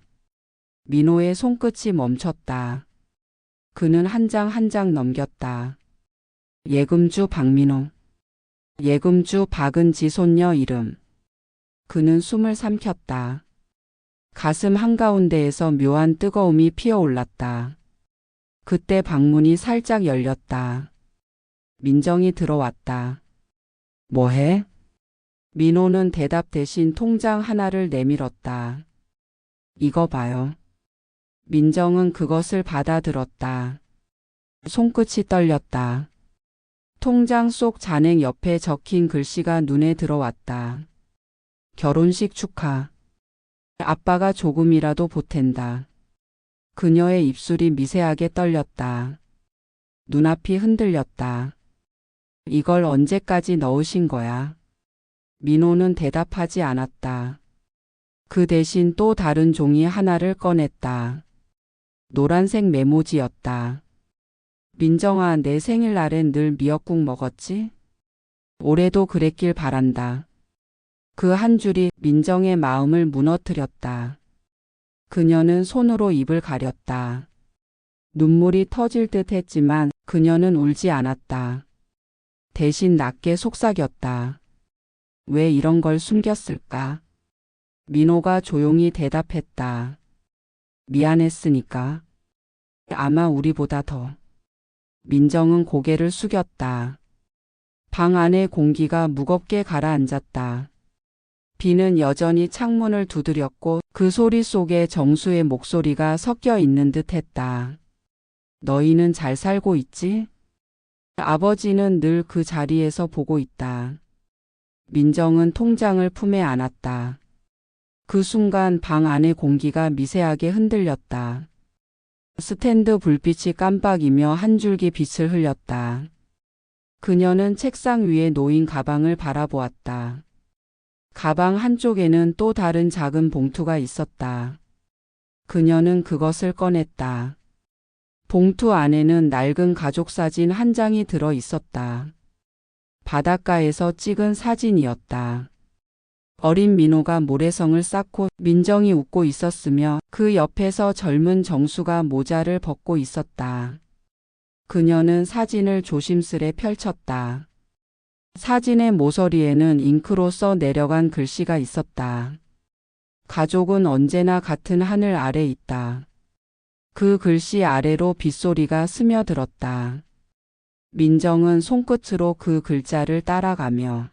민호의 손끝이 멈췄다. 그는 한 장 한 장 넘겼다. 예금주 박민호. 예금주 박은 지손녀 이름. 그는 숨을 삼켰다. 가슴 한가운데에서 묘한 뜨거움이 피어올랐다. 그때 방문이 살짝 열렸다. 민정이 들어왔다. 뭐해? 민호는 대답 대신 통장 하나를 내밀었다. 이거 봐요. 민정은 그것을 받아들었다. 손끝이 떨렸다. 통장 속 잔액 옆에 적힌 글씨가 눈에 들어왔다. 결혼식 축하. 아빠가 조금이라도 보탠다. 그녀의 입술이 미세하게 떨렸다. 눈앞이 흔들렸다. 이걸 언제까지 넣으신 거야? 민호는 대답하지 않았다. 그 대신 또 다른 종이 하나를 꺼냈다. 노란색 메모지였다. 민정아, 내 생일날엔 늘 미역국 먹었지? 올해도 그랬길 바란다. 그 한 줄이 민정의 마음을 무너뜨렸다. 그녀는 손으로 입을 가렸다. 눈물이 터질 듯 했지만 그녀는 울지 않았다. 대신 낮게 속삭였다. 왜 이런 걸 숨겼을까? 민호가 조용히 대답했다. 미안했으니까. 아마 우리보다 더. 민정은 고개를 숙였다. 방 안의 공기가 무겁게 가라앉았다. 비는 여전히 창문을 두드렸고 그 소리 속에 정수의 목소리가 섞여 있는 듯 했다. 너희는 잘 살고 있지? 아버지는 늘 그 자리에서 보고 있다. 민정은 통장을 품에 안았다. 그 순간 방 안의 공기가 미세하게 흔들렸다. 스탠드 불빛이 깜빡이며 한 줄기 빛을 흘렸다. 그녀는 책상 위에 놓인 가방을 바라보았다. 가방 한쪽에는 또 다른 작은 봉투가 있었다. 그녀는 그것을 꺼냈다. 봉투 안에는 낡은 가족 사진 한 장이 들어 있었다. 바닷가에서 찍은 사진이었다. 어린 민호가 모래성을 쌓고 민정이 웃고 있었으며 그 옆에서 젊은 정수가 모자를 벗고 있었다. 그녀는 사진을 조심스레 펼쳤다. 사진의 모서리에는 잉크로 써 내려간 글씨가 있었다. 가족은 언제나 같은 하늘 아래 있다. 그 글씨 아래로 빗소리가 스며들었다. 민정은 손끝으로 그 글자를 따라가며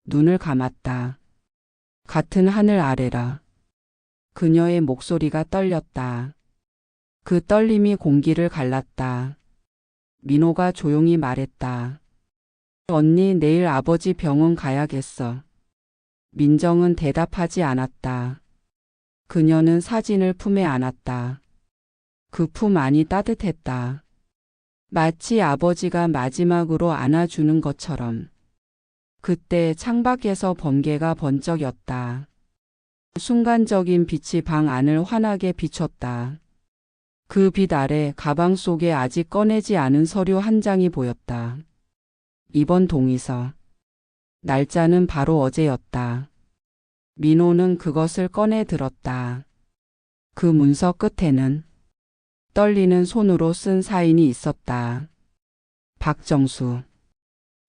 눈을 감았다. 같은 하늘 아래라. 그녀의 목소리가 떨렸다. 그 떨림이 공기를 갈랐다. 민호가 조용히 말했다. 언니, 내일 아버지 병원 가야겠어. 민정은 대답하지 않았다. 그녀는 사진을 품에 안았다. 그 품 안이 따뜻했다. 마치 아버지가 마지막으로 안아주는 것처럼. 그때 창밖에서 번개가 번쩍였다. 순간적인 빛이 방 안을 환하게 비췄다. 그 빛 아래 가방 속에 아직 꺼내지 않은 서류 한 장이 보였다. 이번 동의서. 날짜는 바로 어제였다. 민호는 그것을 꺼내 들었다. 그 문서 끝에는 떨리는 손으로 쓴 사인이 있었다. 박정수.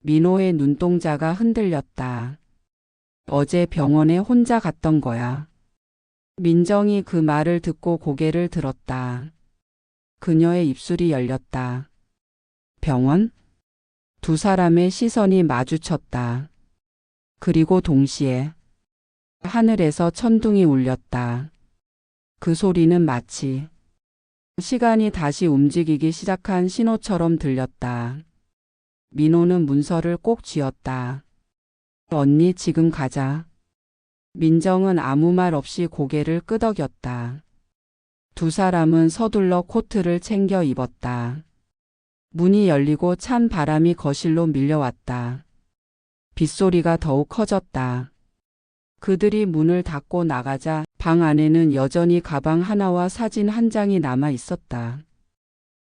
민호의 눈동자가 흔들렸다. 어제 병원에 혼자 갔던 거야. 민정이 그 말을 듣고 고개를 들었다. 그녀의 입술이 열렸다. 병원? 두 사람의 시선이 마주쳤다. 그리고 동시에 하늘에서 천둥이 울렸다. 그 소리는 마치 시간이 다시 움직이기 시작한 신호처럼 들렸다. 민호는 문서를 꼭 쥐었다. 언니 지금 가자. 민정은 아무 말 없이 고개를 끄덕였다. 두 사람은 서둘러 코트를 챙겨 입었다. 문이 열리고 찬 바람이 거실로 밀려왔다. 빗소리가 더욱 커졌다. 그들이 문을 닫고 나가자 방 안에는 여전히 가방 하나와 사진 한 장이 남아 있었다.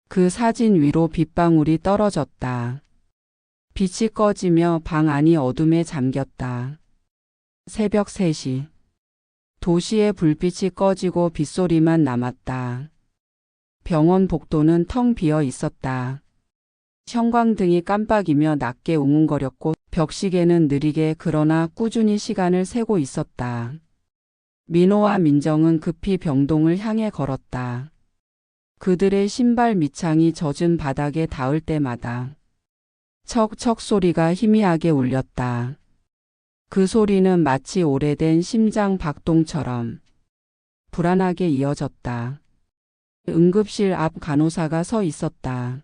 그 사진 위로 빗방울이 떨어졌다. 빛이 꺼지며 방 안이 어둠에 잠겼다. 새벽 3시. 도시의 불빛이 꺼지고 빗소리만 남았다. 병원 복도는 텅 비어 있었다. 형광등이 깜빡이며 낮게 웅웅거렸고 벽시계는 느리게 그러나 꾸준히 시간을 세고 있었다. 민호와 민정은 급히 병동을 향해 걸었다. 그들의 신발 밑창이 젖은 바닥에 닿을 때마다 척척 소리가 희미하게 울렸다. 그 소리는 마치 오래된 심장 박동처럼 불안하게 이어졌다. 응급실 앞 간호사가 서 있었다.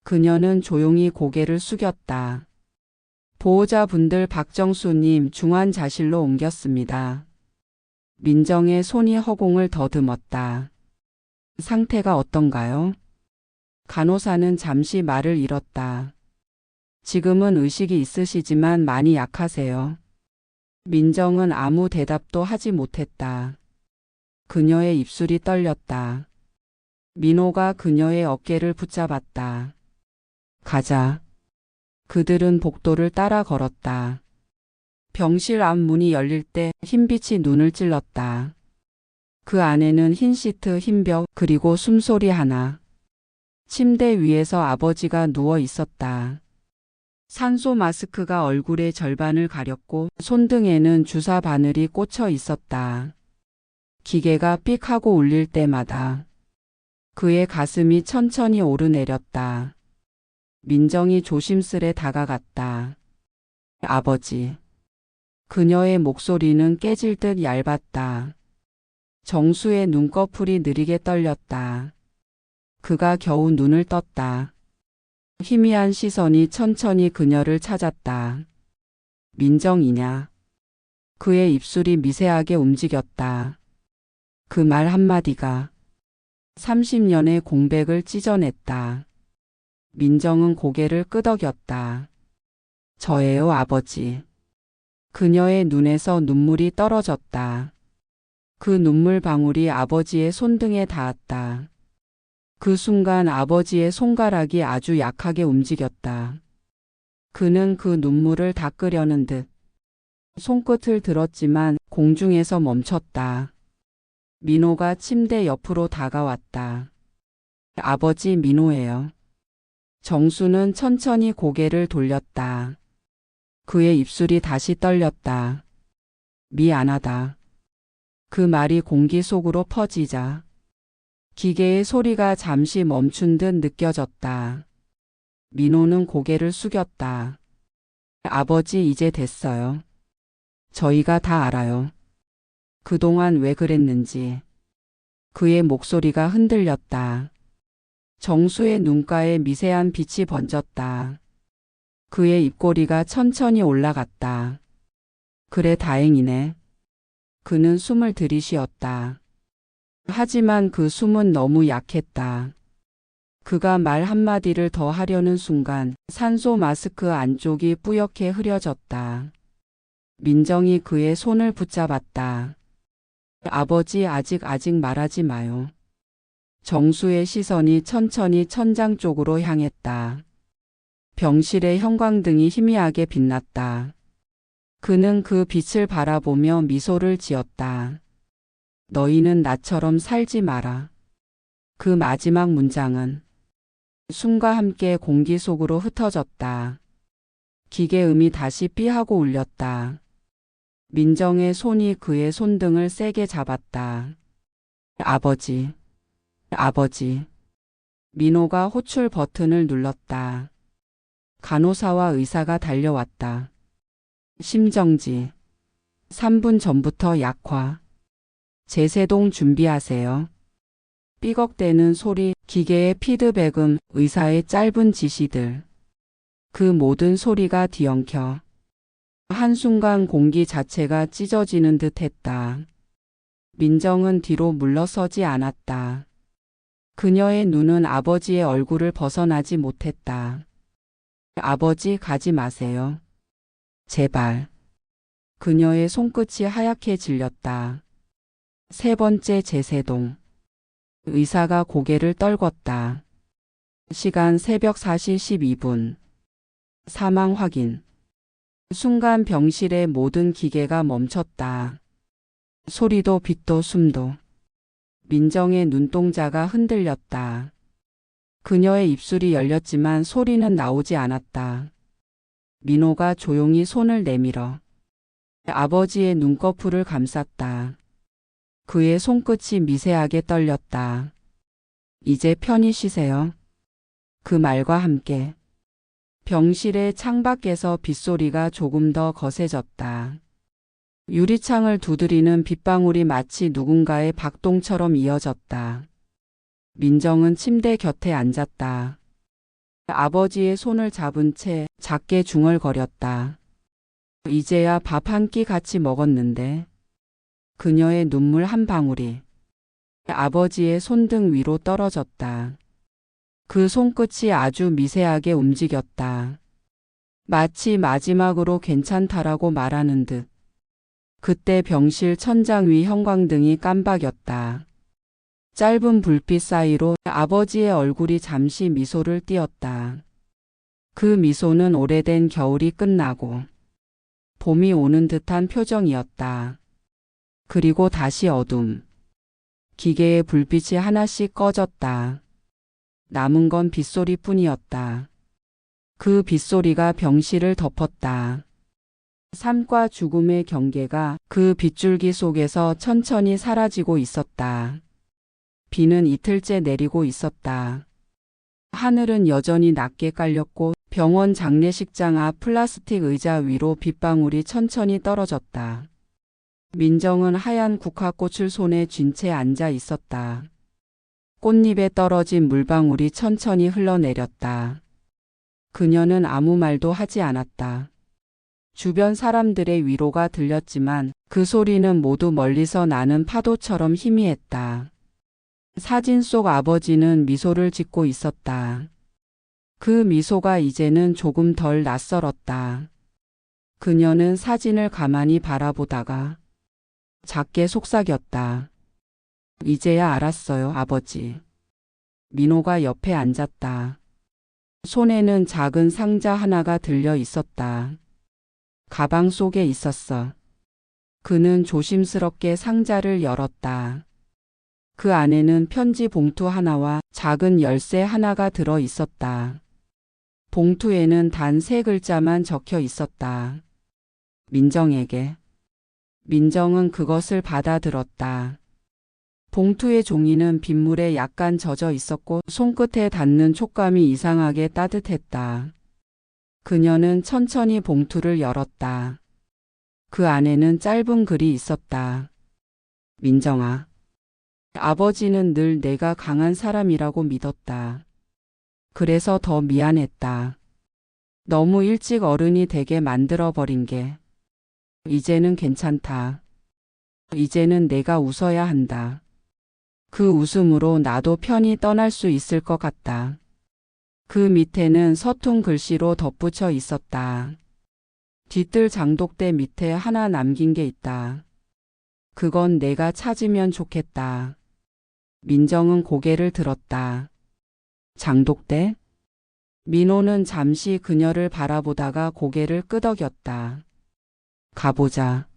그녀는 조용히 고개를 숙였다. 보호자분들 박정수님 중환자실로 옮겼습니다. 민정의 손이 허공을 더듬었다. 상태가 어떤가요? 간호사는 잠시 말을 잃었다. 지금은 의식이 있으시지만 많이 약하세요. 민정은 아무 대답도 하지 못했다. 그녀의 입술이 떨렸다. 민호가 그녀의 어깨를 붙잡았다. 가자. 그들은 복도를 따라 걸었다. 병실 앞 문이 열릴 때 흰빛이 눈을 찔렀다. 그 안에는 흰 시트, 흰 벽, 그리고 숨소리 하나. 침대 위에서 아버지가 누워 있었다. 산소 마스크가 얼굴의 절반을 가렸고 손등에는 주사 바늘이 꽂혀 있었다. 기계가 삑 하고 울릴 때마다 그의 가슴이 천천히 오르내렸다. 민정이 조심스레 다가갔다. 아버지. 그녀의 목소리는 깨질 듯 얇았다. 정수의 눈꺼풀이 느리게 떨렸다. 그가 겨우 눈을 떴다. 희미한 시선이 천천히 그녀를 찾았다. 민정이냐? 그의 입술이 미세하게 움직였다. 그 말 한마디가 30년의 공백을 찢어냈다. 민정은 고개를 끄덕였다. 저예요, 아버지. 그녀의 눈에서 눈물이 떨어졌다. 그 눈물 방울이 아버지의 손등에 닿았다. 그 순간 아버지의 손가락이 아주 약하게 움직였다. 그는 그 눈물을 닦으려는 듯 손끝을 들었지만 공중에서 멈췄다. 민호가 침대 옆으로 다가왔다. 아버지, 민호예요. 정수는 천천히 고개를 돌렸다. 그의 입술이 다시 떨렸다. 미안하다. 그 말이 공기 속으로 퍼지자 기계의 소리가 잠시 멈춘 듯 느껴졌다. 민호는 고개를 숙였다. 아버지, 이제 됐어요. 저희가 다 알아요. 그동안 왜 그랬는지. 그의 목소리가 흔들렸다. 정수의 눈가에 미세한 빛이 번졌다. 그의 입꼬리가 천천히 올라갔다. 그래, 다행이네. 그는 숨을 들이쉬었다. 하지만 그 숨은 너무 약했다. 그가 말 한마디를 더 하려는 순간 산소 마스크 안쪽이 뿌옇게 흐려졌다. 민정이 그의 손을 붙잡았다. 아버지, 아직 말하지 마요. 정수의 시선이 천천히 천장 쪽으로 향했다. 병실의 형광등이 희미하게 빛났다. 그는 그 빛을 바라보며 미소를 지었다. 너희는 나처럼 살지 마라. 그 마지막 문장은 숨과 함께 공기 속으로 흩어졌다. 기계음이 다시 삐하고 울렸다. 민정의 손이 그의 손등을 세게 잡았다. 아버지, 아버지. 민호가 호출 버튼을 눌렀다. 간호사와 의사가 달려왔다. 심정지. 3분 전부터 약화. 제세동 준비하세요. 삐걱대는 소리, 기계의 피드백음, 의사의 짧은 지시들. 그 모든 소리가 뒤엉켜 한순간 공기 자체가 찢어지는 듯 했다. 민정은 뒤로 물러서지 않았다. 그녀의 눈은 아버지의 얼굴을 벗어나지 못했다. 아버지, 가지 마세요. 제발. 그녀의 손끝이 하얗게 질렸다. 세 번째 제세동. 의사가 고개를 떨궜다. 시간 새벽 4시 12분. 사망 확인. 순간 병실의 모든 기계가 멈췄다. 소리도 빛도 숨도. 민정의 눈동자가 흔들렸다. 그녀의 입술이 열렸지만 소리는 나오지 않았다. 민호가 조용히 손을 내밀어 아버지의 눈꺼풀을 감쌌다. 그의 손끝이 미세하게 떨렸다. 이제 편히 쉬세요. 그 말과 함께 병실의 창밖에서 빗소리가 조금 더 거세졌다. 유리창을 두드리는 빗방울이 마치 누군가의 박동처럼 이어졌다. 민정은 침대 곁에 앉았다. 아버지의 손을 잡은 채 작게 중얼거렸다. 이제야 밥 한 끼 같이 먹었는데. 그녀의 눈물 한 방울이 아버지의 손등 위로 떨어졌다. 그 손끝이 아주 미세하게 움직였다. 마치 마지막으로 괜찮다라고 말하는 듯. 그때 병실 천장 위 형광등이 깜박였다. 짧은 불빛 사이로 아버지의 얼굴이 잠시 미소를 띄었다. 그 미소는 오래된 겨울이 끝나고 봄이 오는 듯한 표정이었다. 그리고 다시 어둠. 기계의 불빛이 하나씩 꺼졌다. 남은 건 빗소리뿐이었다. 그 빗소리가 병실을 덮었다. 삶과 죽음의 경계가 그 빗줄기 속에서 천천히 사라지고 있었다. 비는 이틀째 내리고 있었다. 하늘은 여전히 낮게 깔렸고 병원 장례식장 앞 플라스틱 의자 위로 빗방울이 천천히 떨어졌다. 민정은 하얀 국화꽃을 손에 쥔 채 앉아 있었다. 꽃잎에 떨어진 물방울이 천천히 흘러내렸다. 그녀는 아무 말도 하지 않았다. 주변 사람들의 위로가 들렸지만 그 소리는 모두 멀리서 나는 파도처럼 희미했다. 사진 속 아버지는 미소를 짓고 있었다. 그 미소가 이제는 조금 덜 낯설었다. 그녀는 사진을 가만히 바라보다가 작게 속삭였다. 이제야 알았어요, 아버지. 민호가 옆에 앉았다. 손에는 작은 상자 하나가 들려 있었다. 가방 속에 있었어. 그는 조심스럽게 상자를 열었다. 그 안에는 편지 봉투 하나와 작은 열쇠 하나가 들어 있었다. 봉투에는 단 3글자만 적혀 있었다. 민정에게. 민정은 그것을 받아들었다. 봉투의 종이는 빗물에 약간 젖어 있었고 손끝에 닿는 촉감이 이상하게 따뜻했다. 그녀는 천천히 봉투를 열었다. 그 안에는 짧은 글이 있었다. 민정아. 아버지는 늘 내가 강한 사람이라고 믿었다. 그래서 더 미안했다. 너무 일찍 어른이 되게 만들어버린 게. 이제는 괜찮다. 이제는 내가 웃어야 한다. 그 웃음으로 나도 편히 떠날 수 있을 것 같다. 그 밑에는 서툰 글씨로 덧붙여 있었다. 뒤뜰 장독대 밑에 하나 남긴 게 있다. 그건 내가 찾으면 좋겠다. 민정은 고개를 들었다. 장독대? 민호는 잠시 그녀를 바라보다가 고개를 끄덕였다. 가보자.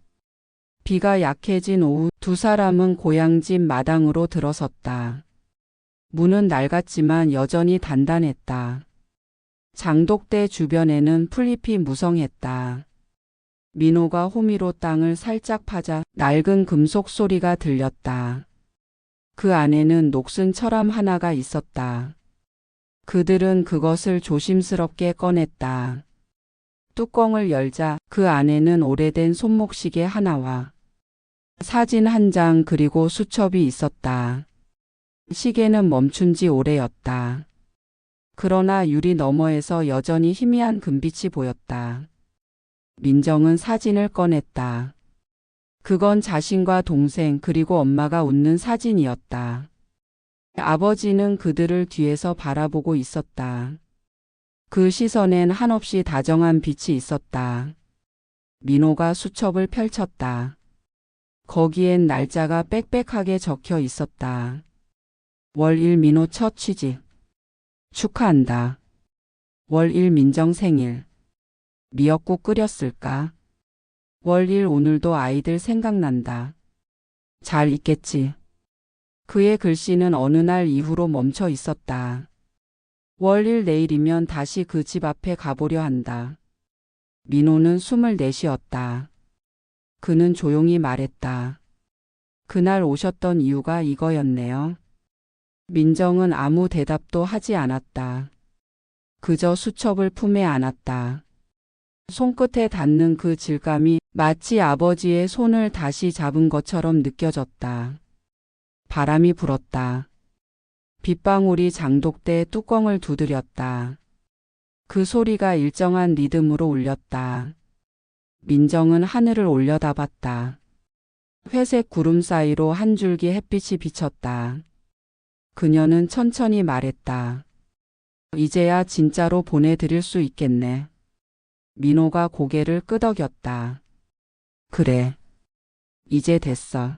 비가 약해진 오후 두 사람은 고향집 마당으로 들어섰다. 문은 낡았지만 여전히 단단했다. 장독대 주변에는 풀잎이 무성했다. 민호가 호미로 땅을 살짝 파자 낡은 금속 소리가 들렸다. 그 안에는 녹슨 철암 하나가 있었다. 그들은 그것을 조심스럽게 꺼냈다. 뚜껑을 열자 그 안에는 오래된 손목시계 하나와 사진 한 장 그리고 수첩이 있었다. 시계는 멈춘 지 오래였다. 그러나 유리 너머에서 여전히 희미한 금빛이 보였다. 민정은 사진을 꺼냈다. 그건 자신과 동생 그리고 엄마가 웃는 사진이었다. 아버지는 그들을 뒤에서 바라보고 있었다. 그 시선엔 한없이 다정한 빛이 있었다. 민호가 수첩을 펼쳤다. 거기엔 날짜가 빽빽하게 적혀 있었다. 월 1 민호 첫 취직. 축하한다. 월 1 민정 생일. 미역국 끓였을까? 월 1 오늘도 아이들 생각난다. 잘 있겠지. 그의 글씨는 어느 날 이후로 멈춰 있었다. 월 1 내일이면 다시 그 집 앞에 가보려 한다. 민호는 숨을 내쉬었다. 그는 조용히 말했다. 그날 오셨던 이유가 이거였네요. 민정은 아무 대답도 하지 않았다. 그저 수첩을 품에 안았다. 손끝에 닿는 그 질감이 마치 아버지의 손을 다시 잡은 것처럼 느껴졌다. 바람이 불었다. 빗방울이 장독대 뚜껑을 두드렸다. 그 소리가 일정한 리듬으로 울렸다. 민정은 하늘을 올려다봤다. 회색 구름 사이로 한 줄기 햇빛이 비쳤다. 그녀는 천천히 말했다. 이제야 진짜로 보내드릴 수 있겠네. 민호가 고개를 끄덕였다. 그래. 이제 됐어.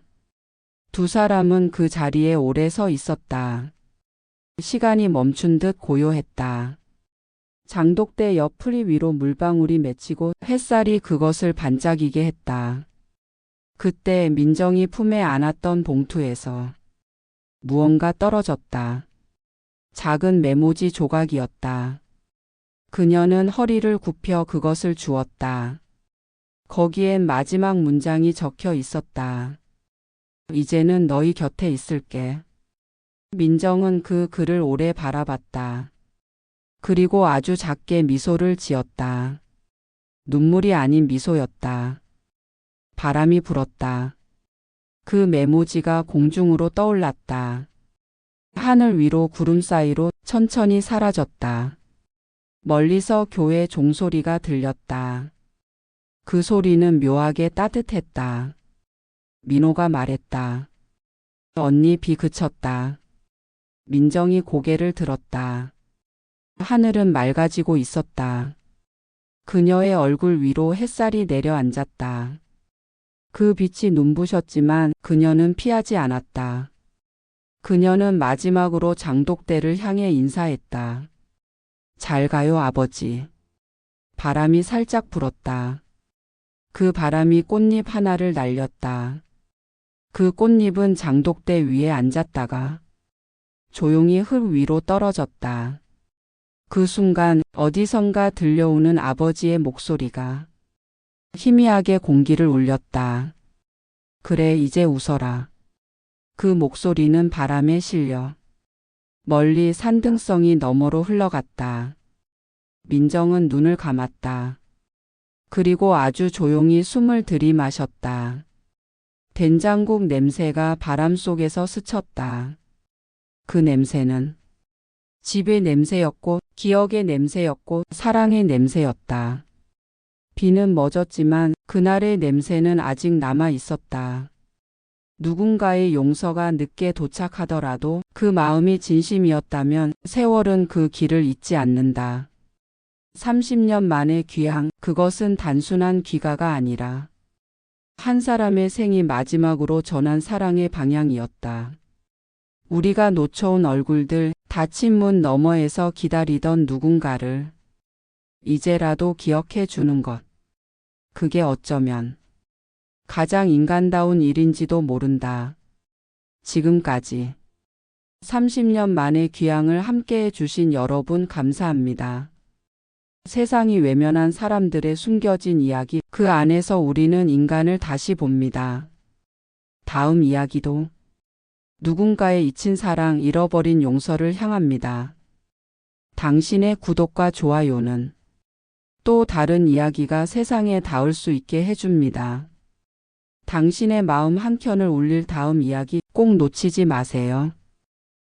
두 사람은 그 자리에 오래 서 있었다. 시간이 멈춘 듯 고요했다. 장독대 옆 프리 위로 물방울이 맺히고 햇살이 그것을 반짝이게 했다. 그때 민정이 품에 안았던 봉투에서 무언가 떨어졌다. 작은 메모지 조각이었다. 그녀는 허리를 굽혀 그것을 주었다. 거기엔 마지막 문장이 적혀 있었다. 이제는 너희 곁에 있을게. 민정은 그 글을 오래 바라봤다. 그리고 아주 작게 미소를 지었다. 눈물이 아닌 미소였다. 바람이 불었다. 그 메모지가 공중으로 떠올랐다. 하늘 위로 구름 사이로 천천히 사라졌다. 멀리서 교회 종소리가 들렸다. 그 소리는 묘하게 따뜻했다. 민호가 말했다. 언니 비 그쳤다. 민정이 고개를 들었다. 하늘은 맑아지고 있었다. 그녀의 얼굴 위로 햇살이 내려앉았다. 그 빛이 눈부셨지만 그녀는 피하지 않았다. 그녀는 마지막으로 장독대를 향해 인사했다. 잘 가요, 아버지. 바람이 살짝 불었다. 그 바람이 꽃잎 하나를 날렸다. 그 꽃잎은 장독대 위에 앉았다가 조용히 흙 위로 떨어졌다. 그 순간 어디선가 들려오는 아버지의 목소리가 희미하게 공기를 울렸다. 그래, 이제 웃어라. 그 목소리는 바람에 실려 멀리 산등성이 너머로 흘러갔다. 민정은 눈을 감았다. 그리고 아주 조용히 숨을 들이마셨다. 된장국 냄새가 바람 속에서 스쳤다. 그 냄새는 집의 냄새였고 기억의 냄새였고 사랑의 냄새였다. 비는 멎었지만 그날의 냄새는 아직 남아 있었다. 누군가의 용서가 늦게 도착하더라도 그 마음이 진심이었다면 세월은 그 길을 잊지 않는다. 30년 만의 귀향, 그것은 단순한 귀가가 아니라 한 사람의 생이 마지막으로 전한 사랑의 방향이었다. 우리가 놓쳐온 얼굴들, 닫힌 문 너머에서 기다리던 누군가를 이제라도 기억해 주는 것. 그게 어쩌면 가장 인간다운 일인지도 모른다. 지금까지 30년 만의 귀향을 함께해 주신 여러분 감사합니다. 세상이 외면한 사람들의 숨겨진 이야기, 그 안에서 우리는 인간을 다시 봅니다. 다음 이야기도 누군가의 잊힌 사랑, 잃어버린 용서를 향합니다. 당신의 구독과 좋아요는 또 다른 이야기가 세상에 닿을 수 있게 해줍니다. 당신의 마음 한켠을 울릴 다음 이야기 꼭 놓치지 마세요.